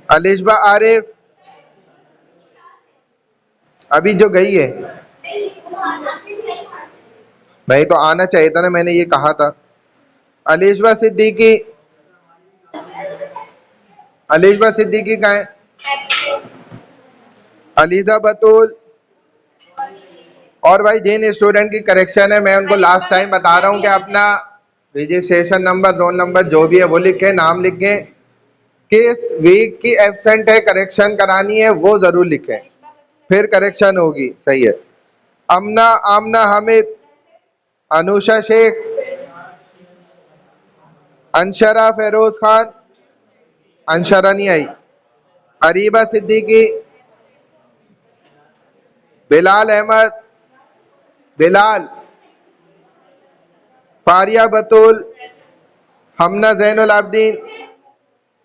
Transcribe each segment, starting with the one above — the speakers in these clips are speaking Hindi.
अलिशबा आरिफ अभी जो गई है, भाई तो आना चाहिए था ना, मैंने ये कहा था। अलिशबा सिद्दीकी, अलिशबा सिद्दीकी कहाँ है? अलीजा बतूल। और भाई जिन स्टूडेंट की करेक्शन है, मैं उनको लास्ट टाइम बता रहा हूँ कि अपना रजिस्ट्रेशन नंबर, रोल नंबर जो भी है वो लिखे, नाम लिखे, किस वीक की एब्सेंट है, करेक्शन करानी है वो जरूर लिखें, फिर करेक्शन होगी। सही है। अमना, आमना हामिद, अनुषा शेख, अंशरा फेरोज खान, अंशरा नहीं आई, अरीबा सिद्दीकी, बिलाल अहमद, बिलाल, फारिया बतूल, हमना जैनुल आबदीन,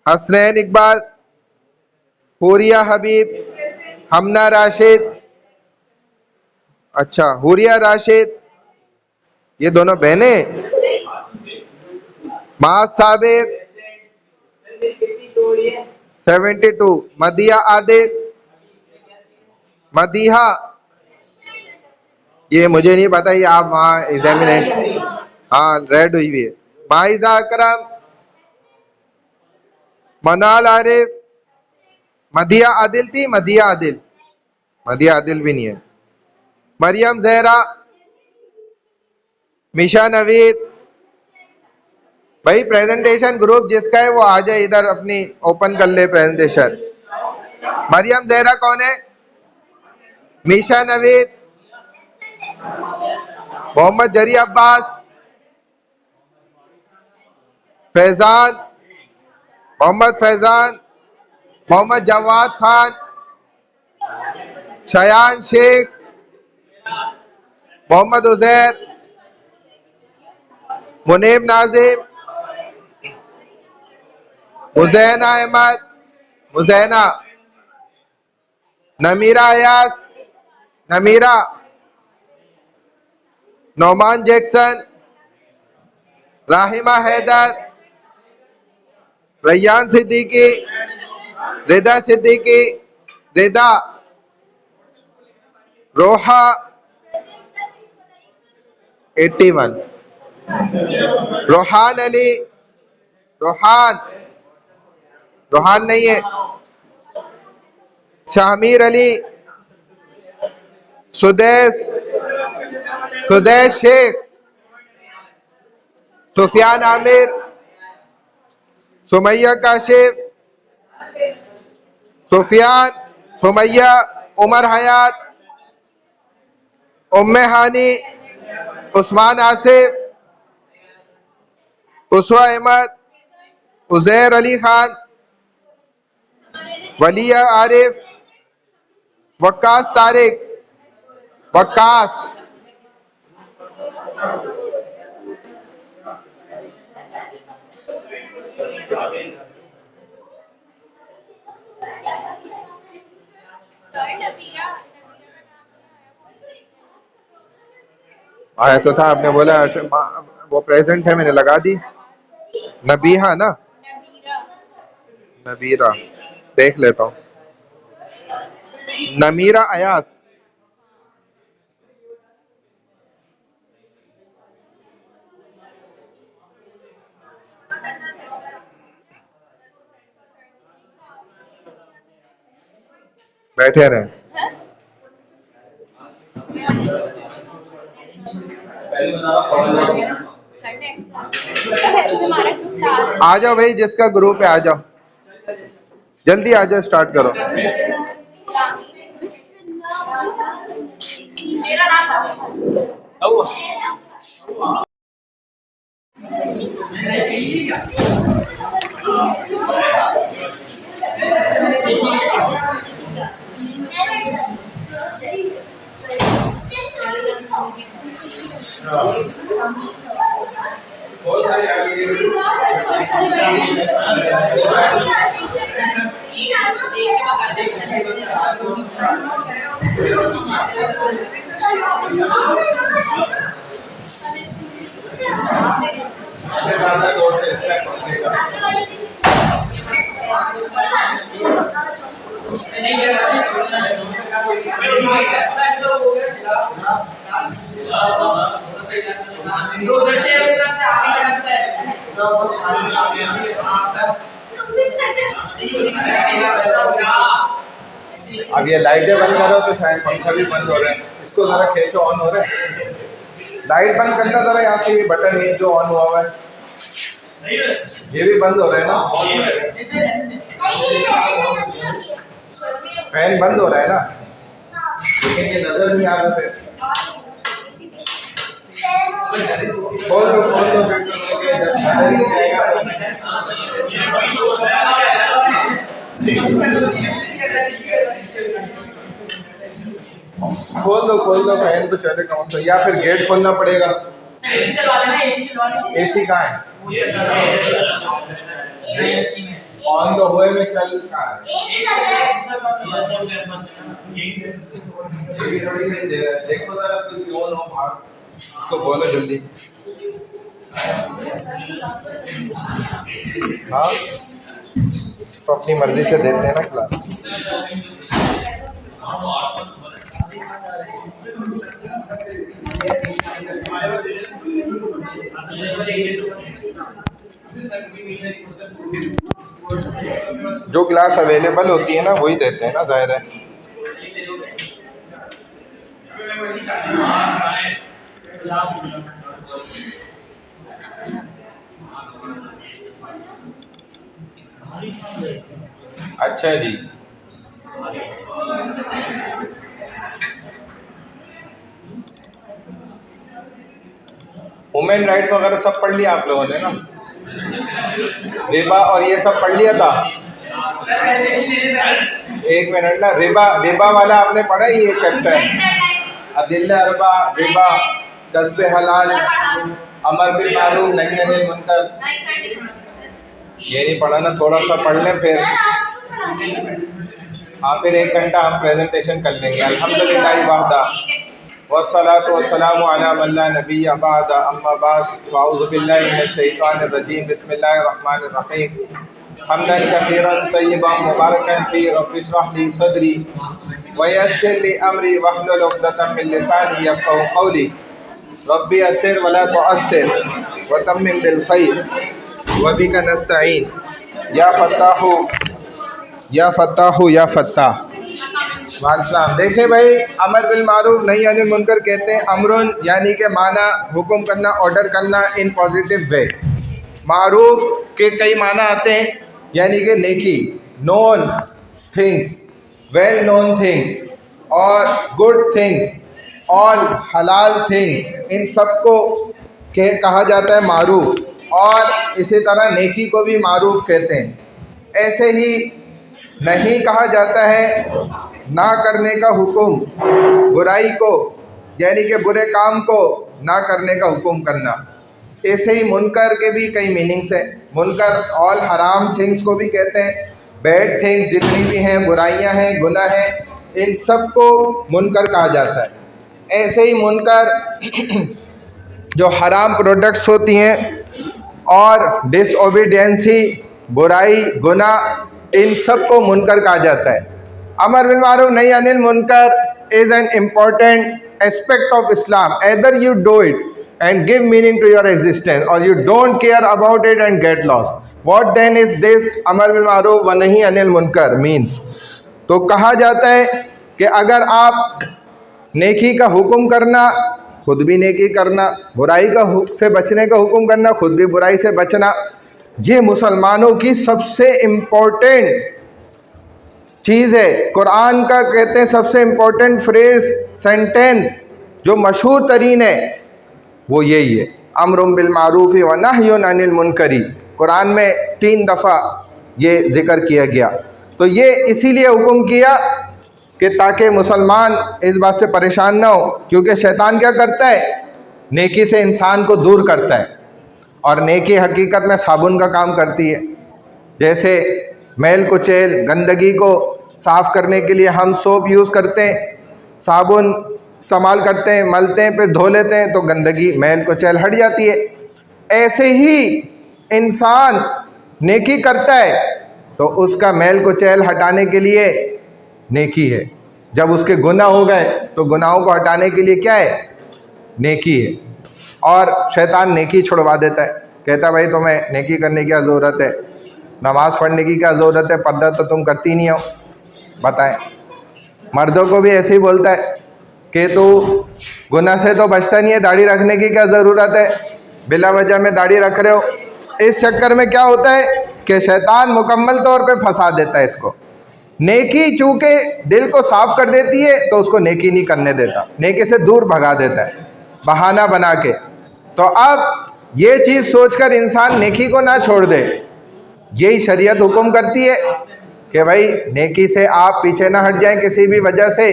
हसनैन इकबाल, हुरिया हबीब, हमना राशिद, अच्छा हुरिया राशिद, ये दोनों बहनें। माज साबिर 72, मदिया आदिल, मदीहा, ये मुझे नहीं पता, ये आप वहाँ एग्जामिनेशन, हाँ रेड हुई हुई है। माइजा अकरम, मनाल आरिफ, मदिया आदिल थी, मदिया आदिल, मदिया आदिल भी नहीं है। मरियम जहरा, मिशा नवीद। भाई प्रेजेंटेशन ग्रुप जिसका है वो आ जाए इधर, अपनी ओपन कर ले प्रेजेंटेशन। मरियम जहरा कौन है? मीशा नवीद, मोहम्मद जरी अब्बास, फैजान, मोहम्मद फैजान, मोहम्मद जवाद खान, शयान शेख, मोहम्मद उजैर, मुनीब नाजिम, मुजैना अहमद, मुजैना, नमीरा अयाज, नमीरा, नौमान जैक्सन, राहिमा हैदर, रैयान सिद्दीकी, रिदा सिद्दीकी, रिदा, रोहा 81, रोहान अली, रोहान, रोहान नहीं है, शाहमीर अली, सुदेश, सुदेश शेख, सुफियान आमिर, सुमैया काशिफ, सुफियान, सुमैया, उमर हयात, उम्मे हानी, उस्मान आसिफ, उसवा अहमद, उजैर अली खान, वलिया आरिफ, वक्कास तारिक, वक्कास, आया तो था, आपने बोला वो प्रेजेंट है, मैंने लगा दी। नबीहा ना, नबीरा, देख लेता हूँ। नमीरा अयास, बैठे रहे। आ जाओ भाई, जिसका ग्रुप है आ जाओ, जल्दी आ जाओ, स्टार्ट करो। अब ये लाइटें बंद करो तो शायद पंखा भी बंद हो रहा है। इसको जरा खींचो, ऑन हो रहा है। लाइट बंद करना जरा, यहाँ से ये बटन एक जो ऑन हुआ है ये भी बंद हो रहा है ना। फैन बंद हो रहा है ना, लेकिन ये नजर नहीं आ रहा है। खोल दो खोल दो फैन तो चले कम से, या फिर गेट खोलना पड़ेगा। एसी कहाँ है? ऑन तो हुए में चल कहाँ है? देखो जरा क्यों हो बाहर, तो बोलो जल्दी। हाँ तो अपनी मर्जी से देते हैं ना क्लास। जो क्लास अवेलेबल होती है ना वही देते हैं ना, जाहिर है। अच्छा जी, वुमेन राइट्स वगैरह सब पढ़ लिया आप लोगों ने ना? रिबा और ये सब पढ़ लिया था? एक मिनट ना, रिबा वाला आपने पढ़ा ही ये चैप्टर? अदिल्ला अरबा, रिबा, कस्ब हलाल, अमर बिल मारूफ, नही अनिल मुनकर, ये नहीं पढ़ा ना? थोड़ा सा पढ़ लें फिर। हाँ फिर 1 घंटा हम प्रेजेंटेशन कर लेंगे। अल्हम्दुलिल्लाह वहदा वस्सलातु वस्सलामु अला मन ला नबिय्य बाद, अम्मा बाद, अऊज़ु बिल्लाहि मिनश शैतानिर रजीम, बिस्मिल्लाहिर रहमानिर रहीम, हम्दन कसीरन तय्यिबन मुबारकन फी, रब्बि इश्रह ली सदरी व यस्सिर ली अमरी वहलुल उक़दतम मिन लिसानी यफ़क़हू क़ौली, रब्बि यस्सिर व ला तुअस्सिर व तम्मिम बिल खैर व बिका नस्तईन या फत्ताहु या फत्ताहु या फत्ताह। वालेकुम। देखे भाई, अमर बिल मारूफ नहीं अनिल मुनकर कहते हैं अमरुन यानी कि माना हुक्म करना, ऑर्डर करना इन पॉजिटिव वे। मारूफ के कई माना आते हैं यानी कि नेकी, known things, well known things और गुड थिंग्स और हलाल थिंग्स, इन सबको कहा जाता है मारूफ। और इसी तरह नेकी को भी मारूफ कहते हैं। ऐसे ही नहीं कहा जाता है ना करने का हुक्म, बुराई को यानी कि बुरे काम को ना करने का हुक्म करना। ऐसे ही मुनकर के भी कई मीनिंग्स हैं। मुनकर ऑल हराम थिंग्स को भी कहते हैं, बैड थिंग्स जितनी भी हैं, बुराइयां हैं, गुनाह हैं, इन सब को मुनकर कहा जाता है। ऐसे ही मुनकर जो हराम प्रोडक्ट्स होती हैं और डिसओबीडियंसी, बुराई, गुनाह, इन सब को मुनकर कहा जाता है। अमर बिल मारूफ नहीं अनिल मुनकर is an important aspect of Islam. Either you do it and give meaning to your existence or you don't care about it and get lost. What then is this amar bil ma'ruf wa nahi anil munkar means? तो कहा जाता है कि अगर आप नेकी का हुक्म करना, खुद भी नेकी करना, बुराई का से बचने का हुक्म करना, खुद भी बुराई से बचना, ये मुसलमानों की सबसे इम्पोर्टेंट चीज़ है। कुरान का कहते हैं सबसे इम्पोर्टेंट फ्रेज, सेंटेंस जो मशहूर तरीन है वो यही है, अम्रुम बिल मारूफ व नह्युन अनिल मुनकरी। कुरान में 3 दफ़ा ये ज़िक्र किया गया। तो ये इसीलिए हुक्म किया कि ताकि मुसलमान इस बात से परेशान ना हो, क्योंकि शैतान क्या करता है, नेकी से इंसान को दूर करता है। और नेकी हकीकत में साबुन का काम करती है। जैसे मैल कुचैल, गंदगी को साफ़ करने के लिए हम सोप यूज़ करते हैं, साबुन इस्तेमाल करते हैं, मलते हैं, फिर धो लेते हैं, तो गंदगी, मैल कुचैल हट जाती है। ऐसे ही इंसान नेकी करता है तो उसका मैल कुचैल हटाने के लिए नेकी है। जब उसके गुनाह हो गए तो गुनाहों को हटाने के लिए क्या है? नेकी है। और शैतान नेकी छुड़वा देता है, कहता है भाई तुम्हें नेकी करने की क्या ज़रूरत है, नमाज़ पढ़ने की क्या ज़रूरत है, पर्दा तो तुम करती नहीं हो। बताएं, मर्दों को भी ऐसे ही बोलता है कि तू गुनाह से तो बचता नहीं है, दाढ़ी रखने की क्या ज़रूरत है, बिला वजह में दाढ़ी रख रहे हो। इस चक्कर में क्या होता है कि शैतान मुकम्मल तौर पे फंसा देता है इसको। नेकी चूँकि दिल को साफ़ कर देती है तो उसको नेकी नहीं करने देता, नेकी से दूर भगा देता है बहाना बना के। तो अब ये चीज़ सोचकर इंसान नेकी को ना छोड़ दे, यही शरीयत हुक्म करती है कि भाई नेकी से आप पीछे ना हट जाएं किसी भी वजह से,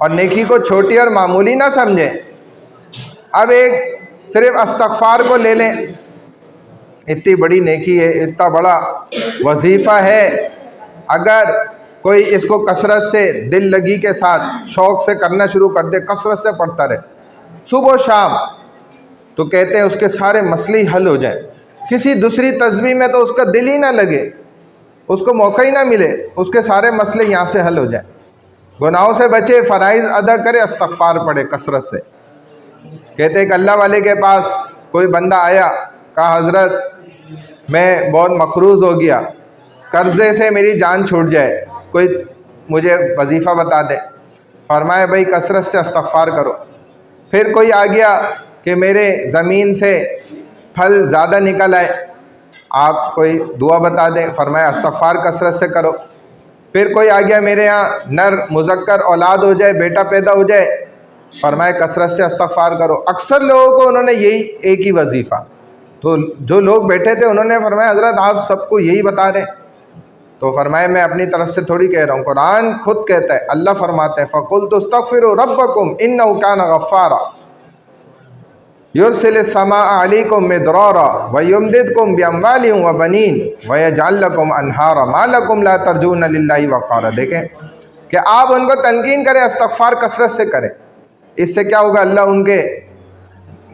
और नेकी को छोटी और मामूली ना समझें। अब एक सिर्फ इस्तग़फ़ार को ले लें, इतनी बड़ी नेकी है, इतना बड़ा वजीफ़ा है। अगर कोई इसको कसरत से, दिल लगी के साथ, शौक़ से करना शुरू कर दे, कसरत से पढ़ता रहे सुबह शाम, तो कहते हैं उसके सारे मसले हल हो जाए। किसी दूसरी तस्बीह में तो उसका दिल ही ना लगे, उसको मौका ही ना मिले, उसके सारे मसले यहाँ से हल हो जाए। गुनाहों से बचे, फ़राइज़ अदा करे, इस्तग़फ़ार पढ़े कसरत से। कहते हैं कि अल्लाह वाले के पास कोई बंदा आया, कहा हज़रत मैं बहुत मकरूज़ हो गया, कर्ज़े से मेरी जान छूट जाए, कोई मुझे वजीफ़ा बता दे। फरमाया भाई कसरत से इस्तग़फ़ार करो। फिर कोई आ गया कि मेरे ज़मीन से फल ज़्यादा निकल आए, आप कोई दुआ बता दें। फरमाया इस्तग़फ़ार कसरत से करो। फिर कोई आ गया मेरे यहाँ नर मुज़क्कर औलाद हो जाए, बेटा पैदा हो जाए, फरमाया कसरत से इस्तग़फ़ार करो। अक्सर लोगों को उन्होंने यही एक ही वजीफ़ा, तो जो लोग बैठे थे उन्होंने फरमाया हज़रत आप सबको यही बता रहे हैं। तो फरमाया मैं अपनी तरफ से थोड़ी कह रहा हूँ, कुरान खुद कहता है, अल्लाह फरमाते हैं फ़क़ुल्तु इस्तग़फ़िरू रब्बकुम इन्नहु कान गफ़्फ़ारा युरसिलिस समाअ अलैकुम मिदरारा व युमदिदकुम बिअम्वालिन व बनीन व यजअल लकुम अन्हारा मा लकुम ला तर्जूना लिल्लाहि वक़ारा। देखें कि आप उनको तनकीन करें, इस्तग़फ़ार कसरत से करें। इससे क्या होगा, अल्लाह उनके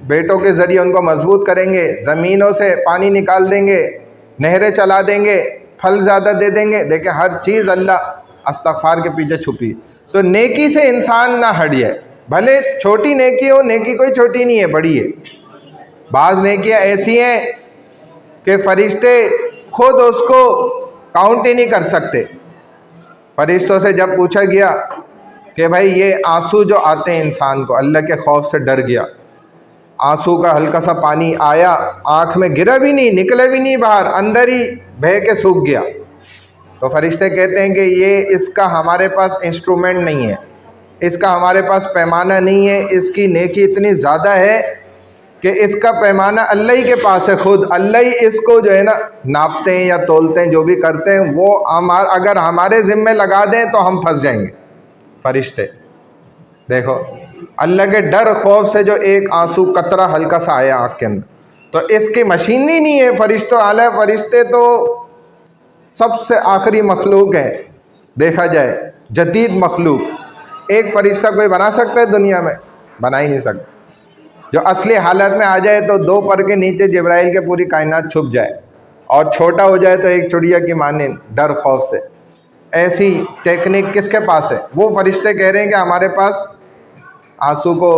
बेटों के ज़रिए उनको मजबूत करेंगे, ज़मीनों से पानी निकाल देंगे, नहरें चला देंगे, फल ज़्यादा दे देंगे। देखें हर चीज़ अल्लाह इस्तग़फ़ार के पीछे छुपी। तो नेकी से इंसान ना हट जाए, भले छोटी नेकी हो, नेकी कोई छोटी नहीं है, बड़ी है। बाज़ नेकियां ऐसी हैं कि फ़रिश्ते खुद उसको काउंट ही नहीं कर सकते। फ़रिश्तों से जब पूछा गया कि भाई ये आंसू जो आते हैं इंसान को, अल्लाह के खौफ से डर गया, आंसू का हल्का सा पानी आया, आँख में गिरा भी नहीं, निकला भी नहीं बाहर, अंदर ही बह के सूख गया। तो फरिश्ते कहते हैं कि ये इसका हमारे पास इंस्ट्रूमेंट नहीं है, इसका हमारे पास पैमाना नहीं है, इसकी नेकी इतनी ज़्यादा है कि इसका पैमाना अल्लाह ही के पास है। खुद अल्लाह ही इसको जो है ना नापते हैं या तोलते हैं, जो भी करते हैं वो अगर हमारे ज़िम्मे लगा दें तो हम फंस जाएंगे। फरिश्ते देखो, अल्लाह के डर खौफ से जो एक आंसू कतरा हल्का सा आया आँख के अंदर, तो इसकी मशीन ही नहीं है। फरिश्तों आला फरिश्ते तो सबसे आखिरी मखलूक है, देखा जाए जदीद मखलूक। एक फ़रिश्ता कोई बना सकता है दुनिया में? बना ही नहीं सकता। जो असली हालत में आ जाए तो 2 पर के नीचे जिब्राइल के पूरी कायनात छुप जाए, और छोटा हो जाए तो एक चिड़िया की माने डर खौफ से। ऐसी टेक्निक किसके पास है? वो फरिश्ते कह रहे हैं कि हमारे पास आंसू को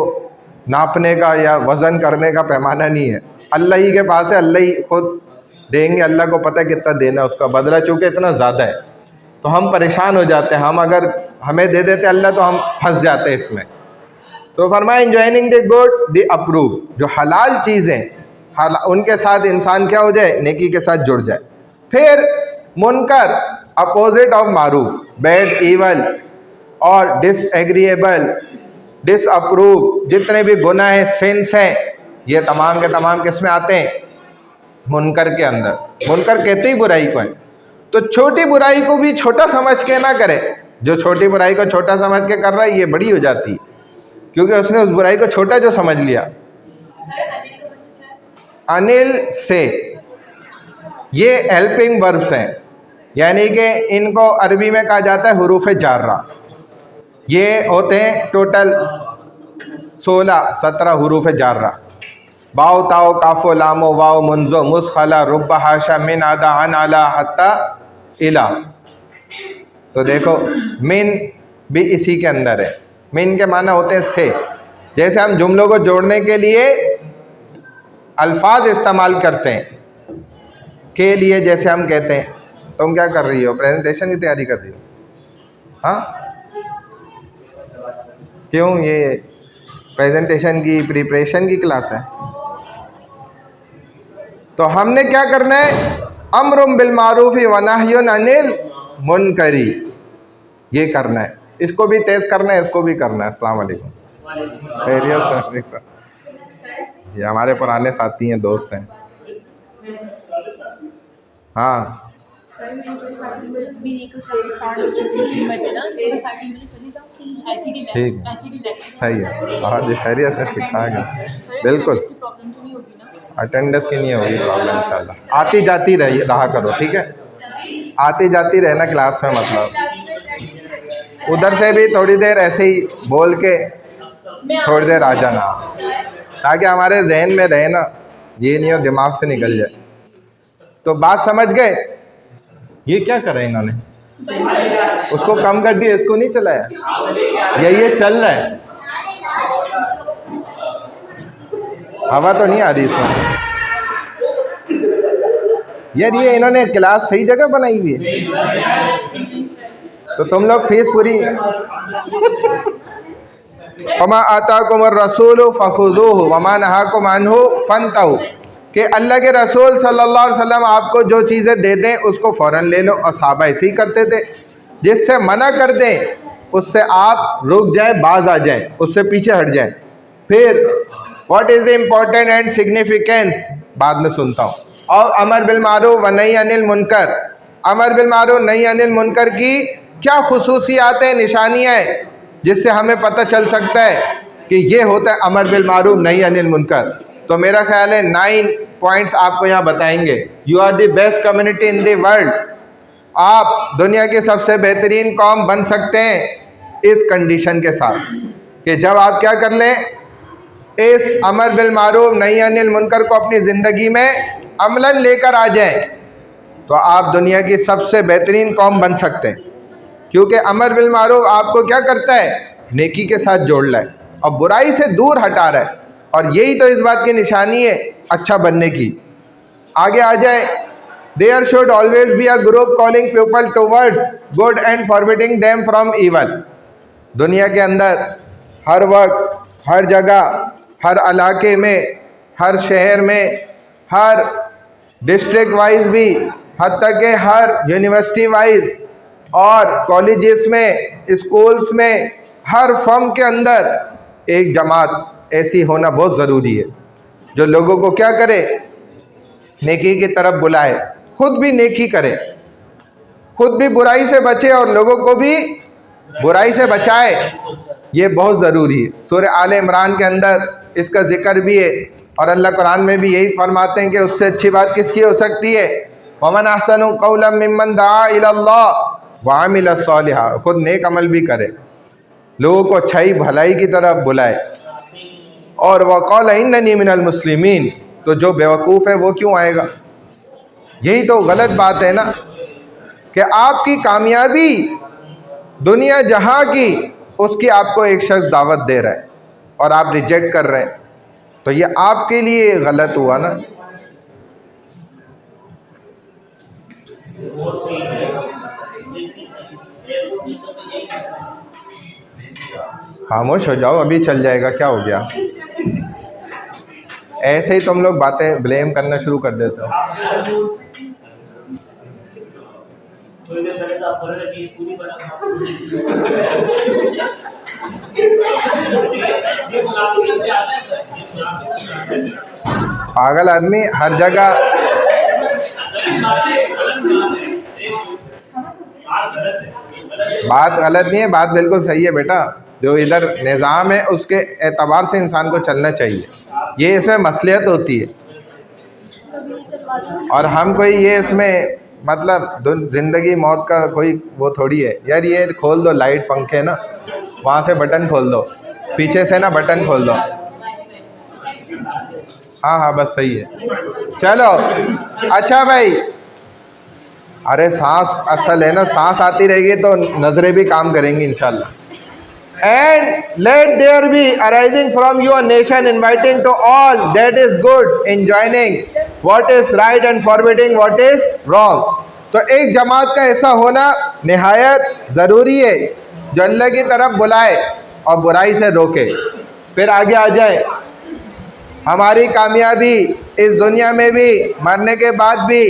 नापने का या वज़न करने का पैमाना नहीं है, अल्लाह ही के पास है, अल्लाह ही खुद देंगे। अल्लाह को पता है कितना देना है, उसका बदला चूँकि इतना ज़्यादा है। तो हम परेशान हो जाते हैं, हम अगर हमें दे देते अल्लाह तो हम फंस जाते हैं इसमें। तो फरमाया इंजॉइनिंग द गुड द अप्रूव, जो हलाल चीज़ें उनके साथ इंसान क्या हो जाए, नेकी के साथ जुड़ जाए। फिर मुनकर अपोजिट ऑफ मारूफ, बैड इवल और डिसएग्रीएबल डिसअप्रूव, जितने भी गुनाह हैं, सिंस हैं, ये तमाम के तमाम किस में आते हैं? मुनकर के अंदर। मुनकर कहते ही बुराई को है। तो छोटी बुराई को भी छोटा समझ के ना करे। जो छोटी बुराई को छोटा समझ के कर रहा है ये बड़ी हो जाती है, क्योंकि उसने उस बुराई को छोटा जो समझ लिया। अनिल से ये हेल्पिंग वर्ब्स हैं, यानी कि इनको अरबी में कहा जाता है हुरूफ जार्रा। ये होते हैं टोटल 16-17 हुरूफ जार्रा। बाव ताओ काफो लामो वाओ मुंजो मुसखला रुब्बा हाशा मिन आदा अन आला हत्ता इला। तो देखो मिन भी इसी के अंदर है। मिन के माना होते हैं से। जैसे हम जुमलों को जोड़ने के लिए अल्फाज इस्तेमाल करते हैं के लिए, जैसे हम कहते हैं, तुम क्या कर रही हो? प्रेजेंटेशन की तैयारी कर रही हो? हाँ, क्यों? ये प्रेजेंटेशन की प्रिपरेशन की क्लास है। तो हमने क्या करना है? अम्रुम बिल मारूफी व नह्युन अनिल मुनकरी, ये करना है। इसको भी तेज करना है, इसको भी करना है। अस्सलाम वालेकुम। खैरियत से? ये हमारे पुराने साथी हैं, दोस्त हैं। हाँ ठीक है, सही है। हाँ जी, खैरियत है, ठीक ठाक है, बिल्कुल। अटेंडेंस की नहीं होगी प्रॉब्लम इंशाल्लाह। आती जाती रहा करो, ठीक है? आती जाती रहना क्लास में, मतलब उधर से भी थोड़ी देर ऐसे ही बोल के थोड़ी देर आ जाना, ताकि हमारे जहन में रहे ना, ये नहीं हो दिमाग से निकल जाए। तो बात समझ गए? ये क्या कर रहे हैं इन्होंने? उसको कम कर दिया, इसको नहीं चलाया, ये चल रहा है। हवा तो नहीं आ रही इसमें यार। ये इन्होंने क्लास सही जगह बनाई हुई है। तो तुम लोग फीस पूरी वमा आताकुमुर रसूल फखुदूहु वमा नहाकुम अन्हु फंतहु, कि अल्लाह के रसूल सल्लल्लाहु अलैहि वसल्लम आपको जो चीज़ें दे दें उसको फ़ौरन ले लो। और सहाबा ऐसे ही करते थे। जिससे मना कर दें उससे आप रुक जाए, बाज आ जाए, उससे पीछे हट जाए। फिर what is the important and significance बाद में सुनता हूँ। और अमर बिल मारूफ व नही अनिल मुनकर, अमर बिल मारूफ नही अनिल मुनकर की क्या खुसूसियात हैं, निशानियाँ हैं, जिससे हमें पता चल सकता है कि ये होता है अमर बिल मारूफ नही अनिल मुनकर। तो मेरा ख्याल है 9 पॉइंट्स आपको यहाँ बताएंगे। You are the best community in the world, आप दुनिया की सबसे बेहतरीन कौम बन सकते हैं इस कंडीशन के साथ कि जब आप क्या कर लें, इस अमर बिल मारूफ नही अनिल मुनकर को अपनी ज़िंदगी में अमलन लेकर आ जाएं, तो आप दुनिया की सबसे बेहतरीन कौम बन सकते हैं। क्योंकि अमर बिल मारूफ आपको क्या करता है? नेकी के साथ जोड़ रहा है और बुराई से दूर हटा रहा है। और यही तो इस बात की निशानी है अच्छा बनने की। आगे आ जाए, there should always be a group calling people towards good and forbidding them from evil. दुनिया के अंदर हर वक्त, हर जगह, हर इलाके में, हर शहर में, हर डिस्ट्रिक्ट वाइज भी, हत्ता के हर यूनिवर्सिटी वाइज और कॉलेजेस में, स्कूल्स में, हर फर्म के अंदर एक जमात ऐसी होना बहुत ज़रूरी है जो लोगों को क्या करे? नेकी की तरफ बुलाए, खुद भी नेकी करे, खुद भी बुराई से बचे और लोगों को भी बुराई से बचाए। ये बहुत ज़रूरी है। सूरह आले इमरान के अंदर इसका जिक्र भी है और अल्लाह कुरान में भी यही फरमाते हैं कि उससे अच्छी बात किसकी हो सकती है? वमन अहसनु क़ौलन मिम्मन दआ इलल्लाह व अमिल सालिहा, खुद नेक अमल भी करे, लोगों को अच्छाई भलाई की तरफ बुलाए। और वक़ाल इन्ननी मिनल मुस्लिमीन, तो जो बेवकूफ़ है वो क्यों आएगा? यही तो गलत बात है ना कि आपकी कामयाबी दुनिया जहाँ की, उसकी आपको एक शख्स दावत दे रहा है और आप रिजेक्ट कर रहे हैं, तो ये आपके लिए गलत हुआ ना। खामोश हो जाओ, अभी चल जाएगा, क्या हो गया? ऐसे ही तुम लोग बातें ब्लेम करना शुरू कर देते हो। पागल आदमी हर जगह। बात गलत नहीं है, बात बिल्कुल सही है बेटा। जो इधर निज़ाम है उसके एतबार से इंसान को चलना चाहिए, ये इसमें मसलियत होती है। और हम कोई ये इसमें मतलब ज़िंदगी मौत का कोई वो थोड़ी है यार। ये खोल दो लाइट, पंखे ना, वहाँ से बटन खोल दो, पीछे से ना बटन खोल दो। हाँ हाँ बस सही है, चलो। अच्छा भाई, अरे सांस असल है ना, सांस आती रहेगी तो नजरें भी काम करेंगी इंशाल्लाह। And let there be arising from your nation inviting to all that is good, enjoining what is right and forbidding what is wrong। तो एक जमात का ऐसा होना निहायत ज़रूरी है जो अल्लाह की तरफ बुलाए और बुराई से रोके। फिर आगे आ जाए, हमारी कामयाबी इस दुनिया में भी मरने के बाद भी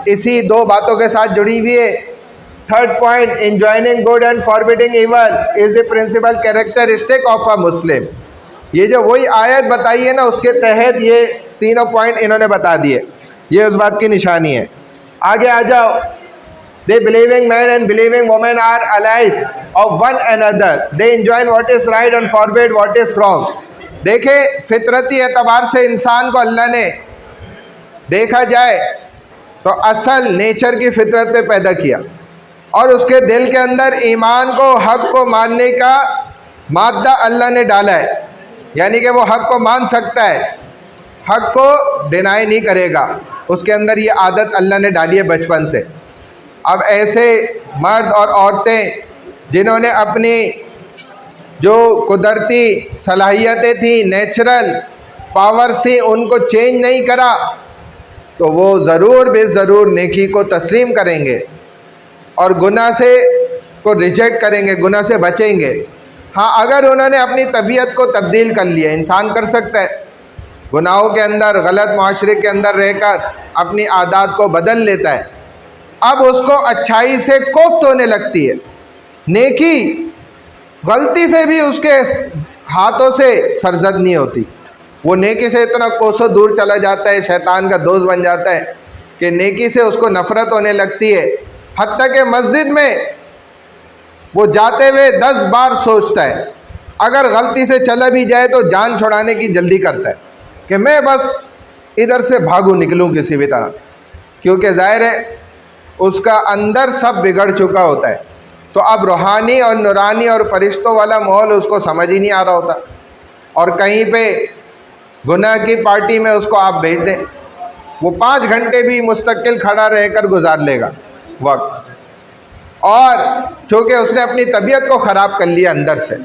इसी दो बातों के साथ जुड़ी हुई है। Third point, enjoining good and forbidding evil is the principal characteristic of a Muslim। ये जो वही आयत बताई है ना, उसके तहत ये तीनों पॉइंट इन्होंने बता दिए, ये उस बात की निशानी है। आगे आ जाओ, the believing man and believing woman are allies of one another, they enjoin what is right and forbid what is wrong। देखे फितरती एतबार से इंसान को अल्लाह ने देखा जाए तो असल नेचर की फितरत पे पैदा किया और उसके दिल के अंदर ईमान को, हक को मानने का मादा अल्लाह ने डाला है, यानी कि वो हक को मान सकता है, हक को डिनाई नहीं करेगा। उसके अंदर ये आदत अल्लाह ने डाली है बचपन से। अब ऐसे मर्द और औरतें जिन्होंने अपनी जो कुदरती सलाहियतें थी, नेचुरल पावर से उनको चेंज नहीं करा, तो वो ज़रूर बेज़रूर नेकी को तस्लीम करेंगे और गुनाह से को रिजेक्ट करेंगे, गुनाह से बचेंगे। हाँ, अगर उन्होंने अपनी तबीयत को तब्दील कर लिया, इंसान कर सकता है, गुनाहों के अंदर, गलत माशरे के अंदर रहकर अपनी आदत को बदल लेता है, अब उसको अच्छाई से कोफ्त होने लगती है। नेकी गलती से भी उसके हाथों से सरजद नहीं होती, वो नेकी से इतना कोसों दूर चला जाता है, शैतान का दोस्त बन जाता है कि नेकी से उसको नफ़रत होने लगती है। हत्ता के मस्जिद में वो जाते हुए 10 बार सोचता है, अगर गलती से चला भी जाए तो जान छुड़ाने की जल्दी करता है कि मैं बस इधर से भागूं, निकलूं किसी भी तरह, क्योंकि ज़ाहिर है उसका अंदर सब बिगड़ चुका होता है। तो अब रूहानी और नूरानी और फरिश्तों वाला माहौल उसको समझ ही नहीं आ रहा होता, और कहीं पे गुनाह की पार्टी में उसको आप भेज दें, वो 5 घंटे भी मुस्तकिल खड़ा रहकर गुजार लेगा वक्त, और चूँकि उसने अपनी तबीयत को ख़राब कर लिया अंदर से,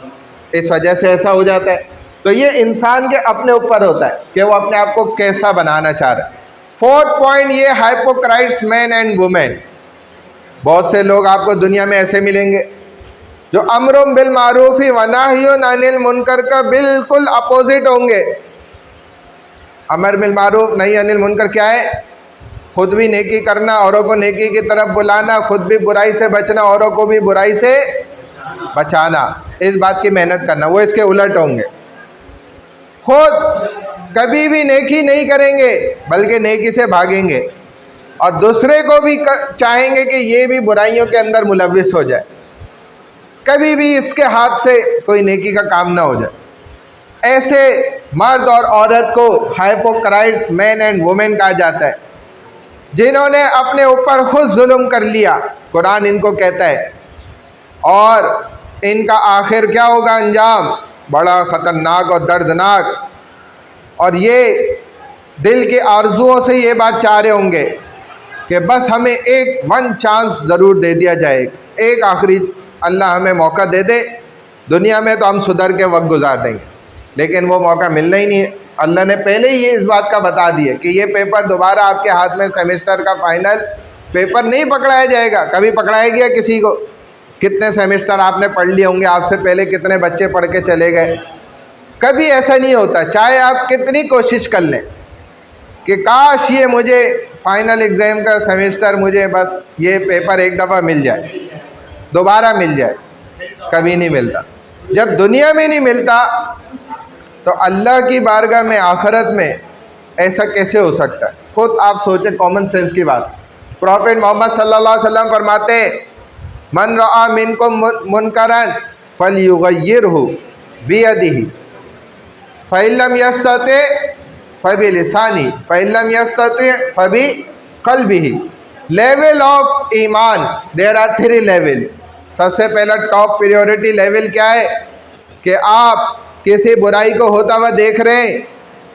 इस वजह से ऐसा हो जाता है। तो ये इंसान के अपने ऊपर होता है कि वो अपने आप को कैसा बनाना चाह रहा है। 4th पॉइंट ये हाइपोक्राइट्स मैन एंड वुमेन। बहुत से लोग आपको दुनिया में ऐसे मिलेंगे जो अमरुम बिल मारूफ ही व नह्युन अनिल मुनकर का बिल्कुल अपोजिट होंगे। अमर बिल मारूफ नहीं अनिल मुनकर क्या है? खुद भी नेकी करना, औरों को नेकी की तरफ बुलाना, खुद भी बुराई से बचना, औरों को भी बुराई से बचाना, इस बात की मेहनत करना। वो इसके उलट होंगे, खुद कभी भी नेकी नहीं करेंगे बल्कि नेकी से भागेंगे, और दूसरे को भी चाहेंगे कि ये भी बुराइयों के अंदर मुलविस हो जाए, कभी भी इसके हाथ से कोई नेकी का काम ना हो जाए। ऐसे मर्द और औरत को हाइपोक्राइट्स मैन एंड वुमेन कहा जाता है, जिन्होंने अपने ऊपर खुद जुल्म कर लिया, कुरान इनको कहता है, और इनका आखिर क्या होगा अंजाम? बड़ा ख़तरनाक और दर्दनाक। और ये दिल के आरजुओं से ये बात चाह रहे होंगे कि बस हमें एक 1 चांस ज़रूर दे दिया जाए, एक आखिरी अल्लाह हमें मौका दे दे, दुनिया में तो हम सुधर के वक्त गुजार देंगे। लेकिन वो मौका मिलना ही नहीं है। अल्लाह ने पहले ही ये इस बात का बता दिया कि ये पेपर दोबारा आपके हाथ में, सेमेस्टर का फाइनल पेपर नहीं पकड़ाया जाएगा। कभी पकड़ाया गया किसी को? कितने सेमेस्टर आपने पढ़ लिए होंगे, आपसे पहले कितने बच्चे पढ़ के चले गए? कभी ऐसा नहीं होता, चाहे आप कितनी कोशिश कर लें कि काश ये मुझे फाइनल एग्ज़ाम का सेमेस्टर, मुझे बस ये पेपर एक दफ़ा मिल जाए, दोबारा मिल जाए, कभी नहीं मिलता। जब दुनिया में नहीं मिलता तो अल्लाह की बारगाह में, आखिरत में ऐसा कैसे हो सकता है? खुद आप सोचें, कॉमन सेंस की बात। प्रॉफेट मोहम्मद सल्लल्लाहु अलैहि वसल्लम फरमाते, मन रआ मिनकुम मुनकरन फलयुगय्यिरहु बियदिही फ़इल्लम यस्तति फ़बिलिसानी फ़इल्लम यस्तति फ़बिक़ल्बिही। लेवल ऑफ ईमान, देयर आर 3 लेवल्स। सबसे पहला टॉप प्रायोरिटी लेवल क्या है कि आप किसी बुराई को होता हुआ देख रहे हैं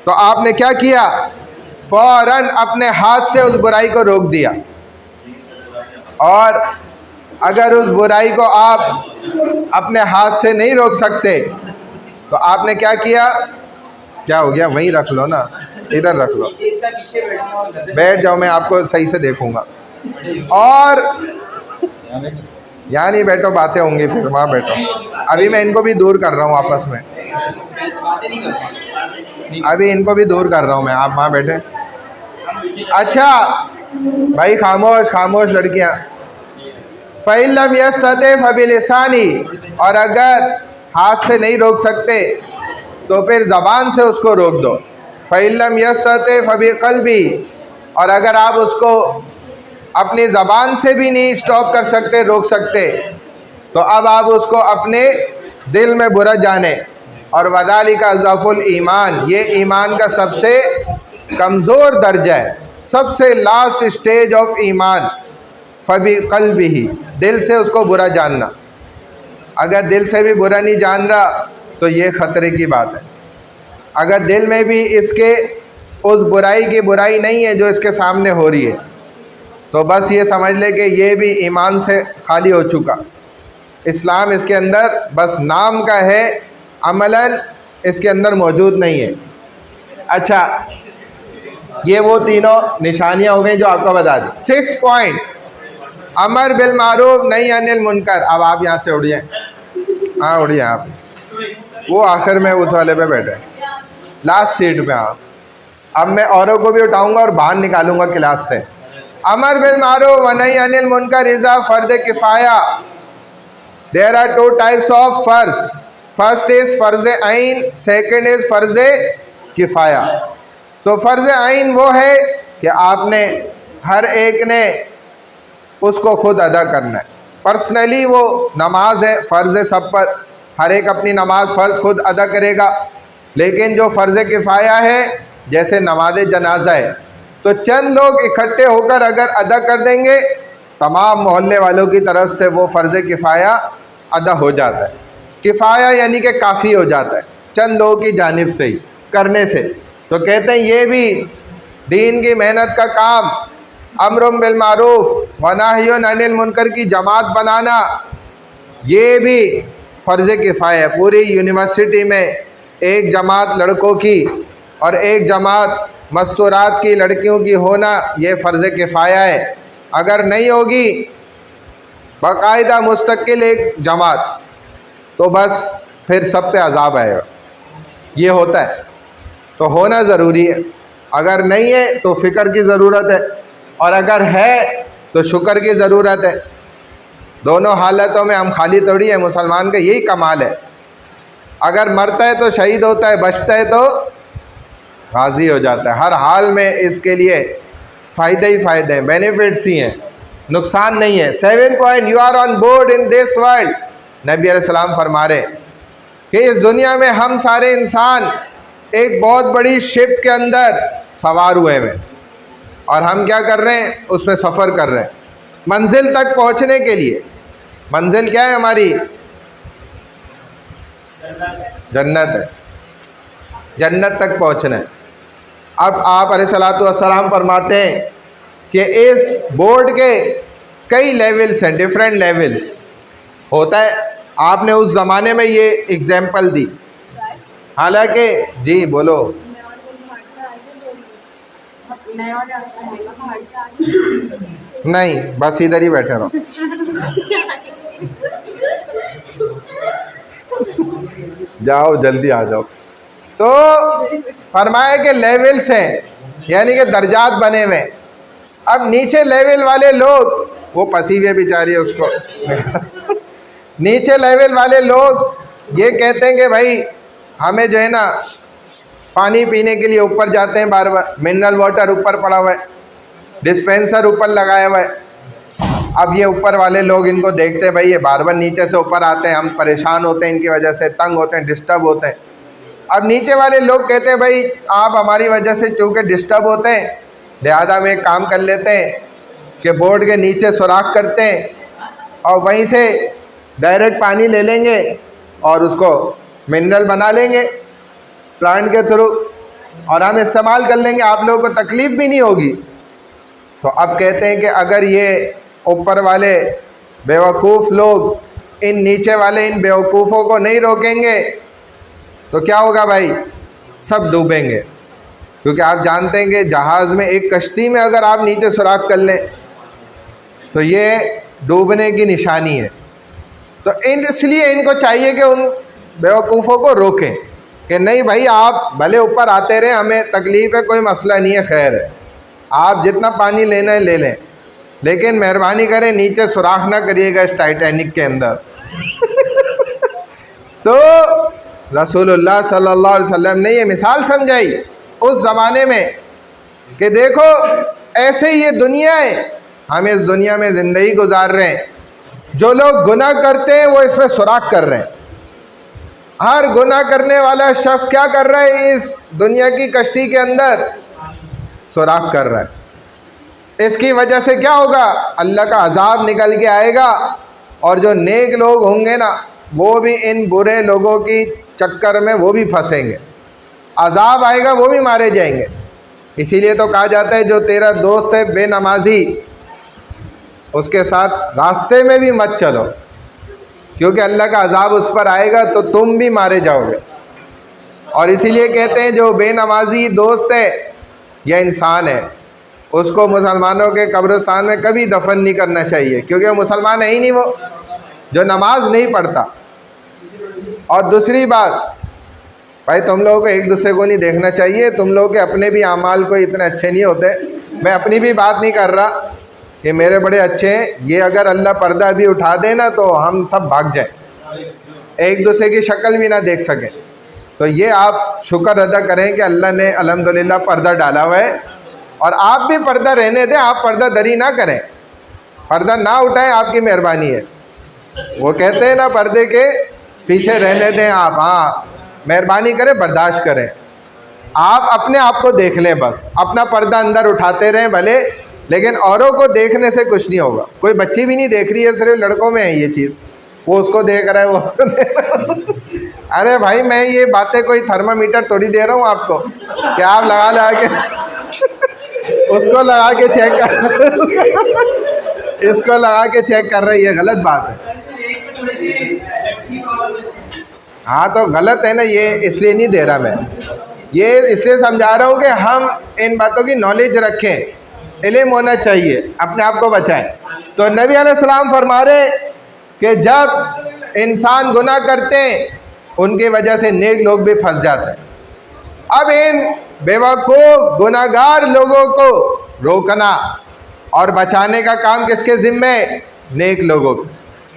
तो आपने क्या किया? फ़ौरन अपने हाथ से उस बुराई को रोक दिया। और अगर उस बुराई को आप अपने हाथ से नहीं रोक सकते तो आपने क्या किया? क्या हो गया? वहीं रख लो ना, इधर रख लो, बैठ जाओ, मैं आपको सही से देखूंगा। और यहाँ नहीं बैठो, बातें होंगी फिर, वहाँ बैठो। अभी मैं इनको भी दूर कर रहा हूँ आपस में, अभी इनको भी दूर कर रहा हूँ मैं, आप वहाँ बैठे। अच्छा भाई, खामोश खामोश लड़कियाँ। फ़इल्लम यस्तति फ़बिलिसानी, और अगर हाथ से नहीं रोक सकते तो फिर ज़बान से उसको रोक दो। फ़इल्लम यस्तति फ़बिक़ल्बी, और अगर आप उसको अपनी ज़बान से भी नहीं स्टॉप कर सकते, रोक सकते, तो अब आप उसको अपने दिल में बुरा जाने। और वज़ालिका ज़अफ़ुल ईमान, ये ईमान का सबसे कमज़ोर दर्जा है, सबसे लास्ट स्टेज ऑफ ईमान। फ़बिक़ल्बिही, दिल से उसको बुरा जानना। अगर दिल से भी बुरा नहीं जान रहा तो ये ख़तरे की बात है। अगर दिल में भी इसके उस बुराई की बुराई नहीं है जो इसके सामने हो रही है, तो बस ये समझ ले कि ये भी ईमान से खाली हो चुका। इस्लाम इसके अंदर बस नाम का है, अमलन इसके अंदर मौजूद नहीं है। अच्छा, ये वो तीनों निशानियाँ हो गई जो आपको बता दी। 6 पॉइंट, अमर बिल मारूफ नहीं अनिल मुनकर। अब आप यहाँ से उड़िए, हाँ उड़िए आप, वो आखिर में उस वाले पे बैठे, लास्ट सीट पे। आप अब मैं औरों को भी उठाऊंगा और बाहर निकालूंगा क्लास से। अमर बिल मारूफ व नही अनिल मुनकर इज़ अ फ़र्ज़ किफ़ाया। देयर आर 2 टाइप्स ऑफ फ़र्ज़, फर्स्ट इज़ फ़र्ज़ ऐन, सेकंड इज़ फ़र्ज़ किफ़ाया। तो फ़र्ज़ ऐन वो है कि आपने हर एक ने उसको खुद अदा करना है। पर्सनली वो नमाज है, फ़र्ज़ है सब पर, हर एक अपनी नमाज फ़र्ज़ खुद अदा करेगा। लेकिन जो फ़र्ज़ किफ़ाया है, जैसे नमाज जनाजा है, तो चंद लोग इकट्ठे होकर अगर अदा कर देंगे, तमाम मोहल्ले वालों की तरफ से वो फ़र्ज़ किफ़ाया अदा हो जाता है। किफ़ाया यानी कि काफ़ी हो जाता है, चंद लोगों की जानिब से ही करने से। तो कहते हैं ये भी दीन की मेहनत का काम, अम्रुम बिल मारूफ व नह्युन अनिल मुनकर की जमात बनाना, ये भी फ़र्ज़ किफ़ाया है। पूरी यूनिवर्सिटी में एक जमात लड़कों की और एक जमात मस्तूरात की लड़कियों की होना, ये फ़र्ज़ किफ़ाया है। अगर नहीं होगी बाकायदा मुस्तकिल एक जमात, तो बस फिर सब पे अज़ाब आएगा। ये होता है, तो होना ज़रूरी है। अगर नहीं है तो फ़िक्र की ज़रूरत है, और अगर है तो शुक्र की ज़रूरत है। दोनों हालतों में हम खाली थोड़ी है। मुसलमान का यही कमाल है, अगर मरता है तो शहीद होता है, बचता है तो गाजी हो जाता है। हर हाल में इसके लिए फ़ायदे ही फ़ायदे हैं, बेनिफिट्स ही हैं, नुकसान नहीं है। 7 point, you are on board in this world. नबी अलैहिस्सलाम फरमा रहे कि इस दुनिया में हम सारे इंसान एक बहुत बड़ी शिप के अंदर सवार हुए हैं, और हम क्या कर रहे हैं? उसमें सफ़र कर रहे हैं मंजिल तक पहुंचने के लिए। मंजिल क्या है हमारी? जन्नत है, जन्नत तक पहुंचना है। अब आप अलैहिस्सलातु वस्सलाम फरमाते हैं कि इस बोर्ड के कई लेवल्स हैं, डिफरेंट लेवल्स होता है। आपने उस ज़माने में ये एग्जाम्पल दी, हालांकि जी बोलो। नहीं, बस इधर ही बैठे रहो। जाओ जल्दी आ जाओ। तो फरमाया कि लेवल्स हैं, यानी कि दर्जात बने हुए। अब नीचे लेवल वाले लोग, वो पसीवे बेचारे उसको नीचे लेवल वाले लोग ये कहते हैं कि भाई हमें जो है ना पानी पीने के लिए ऊपर जाते हैं, बार बार मिनरल वाटर ऊपर पड़ा हुआ है, डिस्पेंसर ऊपर लगाया हुआ है। अब ये ऊपर वाले लोग इनको देखते हैं, भाई ये बार बार नीचे से ऊपर आते हैं, हम परेशान होते हैं इनकी वजह से, तंग होते हैं, डिस्टर्ब होते हैं। अब नीचे वाले लोग कहते हैं भाई आप हमारी वजह से चूँकि डिस्टर्ब होते हैं, लिहाजा हम एक काम कर लेते हैं कि बोर्ड के नीचे सुराख करते हैं और वहीं से डायरेक्ट पानी ले लेंगे और उसको मिनरल बना लेंगे प्लांट के थ्रू, और हम इस्तेमाल कर लेंगे, आप लोगों को तकलीफ़ भी नहीं होगी। तो अब कहते हैं कि अगर ये ऊपर वाले बेवकूफ़ लोग इन नीचे वाले इन बेवकूफ़ों को नहीं रोकेंगे तो क्या होगा भाई, सब डूबेंगे। क्योंकि आप जानते हैं कि जहाज़ में, एक कश्ती में अगर आप नीचे सुराख कर लें तो ये डूबने की निशानी है। तो इसलिए इनको चाहिए कि उन बेवकूफ़ों को रोकें कि नहीं भाई, आप भले ऊपर आते रहे, हमें तकलीफ़ है, कोई मसला नहीं है, खैर है, आप जितना पानी लेना है ले लें, लेकिन मेहरबानी करें नीचे सुराख ना करिएगा इस टाइटैनिक के अंदर। तो रसूलुल्लाह सल्लल्लाहु अलैहि वसल्लम ने ये मिसाल समझाई उस ज़माने में कि देखो ऐसे ही ये दुनिया है, हम इस दुनिया में ज़िंदगी गुजार रहे हैं, जो लोग गुनाह करते हैं वो इसमें सुराख कर रहे हैं। हर गुनाह करने वाला शख्स क्या कर रहा है, इस दुनिया की कश्ती के अंदर सुराख कर रहा है। इसकी वजह से क्या होगा, अल्लाह का अजाब निकल के आएगा, और जो नेक लोग होंगे ना वो भी इन बुरे लोगों की चक्कर में वो भी फंसेंगे, अजाब आएगा, वो भी मारे जाएंगे। इसीलिए तो कहा जाता है जो तेरा दोस्त है बेनमाजी, उसके साथ रास्ते में भी मत चलो, क्योंकि अल्लाह का अजाब उस पर आएगा तो तुम भी मारे जाओगे। और इसीलिए कहते हैं जो बेनमाजी दोस्त है या इंसान है, उसको मुसलमानों के कब्रिस्तान में कभी दफन नहीं करना चाहिए, क्योंकि वो मुसलमान है ही नहीं, वो जो नमाज नहीं पढ़ता। और दूसरी बात भाई, तुम लोगों को एक दूसरे को नहीं देखना चाहिए, तुम लोगों के अपने भी अमाल को इतने अच्छे नहीं होते। मैं अपनी भी बात नहीं कर रहा कि मेरे बड़े अच्छे हैं, ये अगर अल्लाह पर्दा भी उठा दे ना तो हम सब भाग जाएं, एक दूसरे की शक्ल भी ना देख सकें। तो ये आप शुक्र अदा करें कि अल्लाह ने अल्हम्दुलिल्लाह पर्दा डाला हुआ है, और आप भी पर्दा रहने दें, आप पर्दा दरी ना करें, पर्दा ना उठाएं, आपकी मेहरबानी है। वो कहते हैं ना पर्दे के पीछे रहने दें आप, हाँ मेहरबानी करें, बर्दाश्त करें। आप अपने आप को देख लें, बस अपना पर्दा अंदर उठाते रहें भले, लेकिन औरों को देखने से कुछ नहीं होगा। कोई बच्ची भी नहीं देख रही है, सिर्फ लड़कों में है ये चीज़, वो उसको देख रहा है, वो अरे भाई मैं ये बातें कोई थर्मामीटर थोड़ी दे रहा हूँ आपको कि आप लगा के उसको लगा के चेक कर इसको लगा के चेक कर रहे, ये गलत बात है। हाँ तो गलत है ना ये, इसलिए नहीं दे रहा मैं, ये इसलिए समझा रहा हूँ कि हम इन बातों की नॉलेज रखें, इल्म होना चाहिए, अपने आप को बचाएं। तो नबी अलैहिस्सलाम फरमा रहे कि जब इंसान गुनाह करते हैं उनकी वजह से नेक लोग भी फंस जाते हैं। अब इन बेवकूफ़ गुनाहगार लोगों को रोकना और बचाने का काम किसके ज़िम्मे? नेक लोगों को।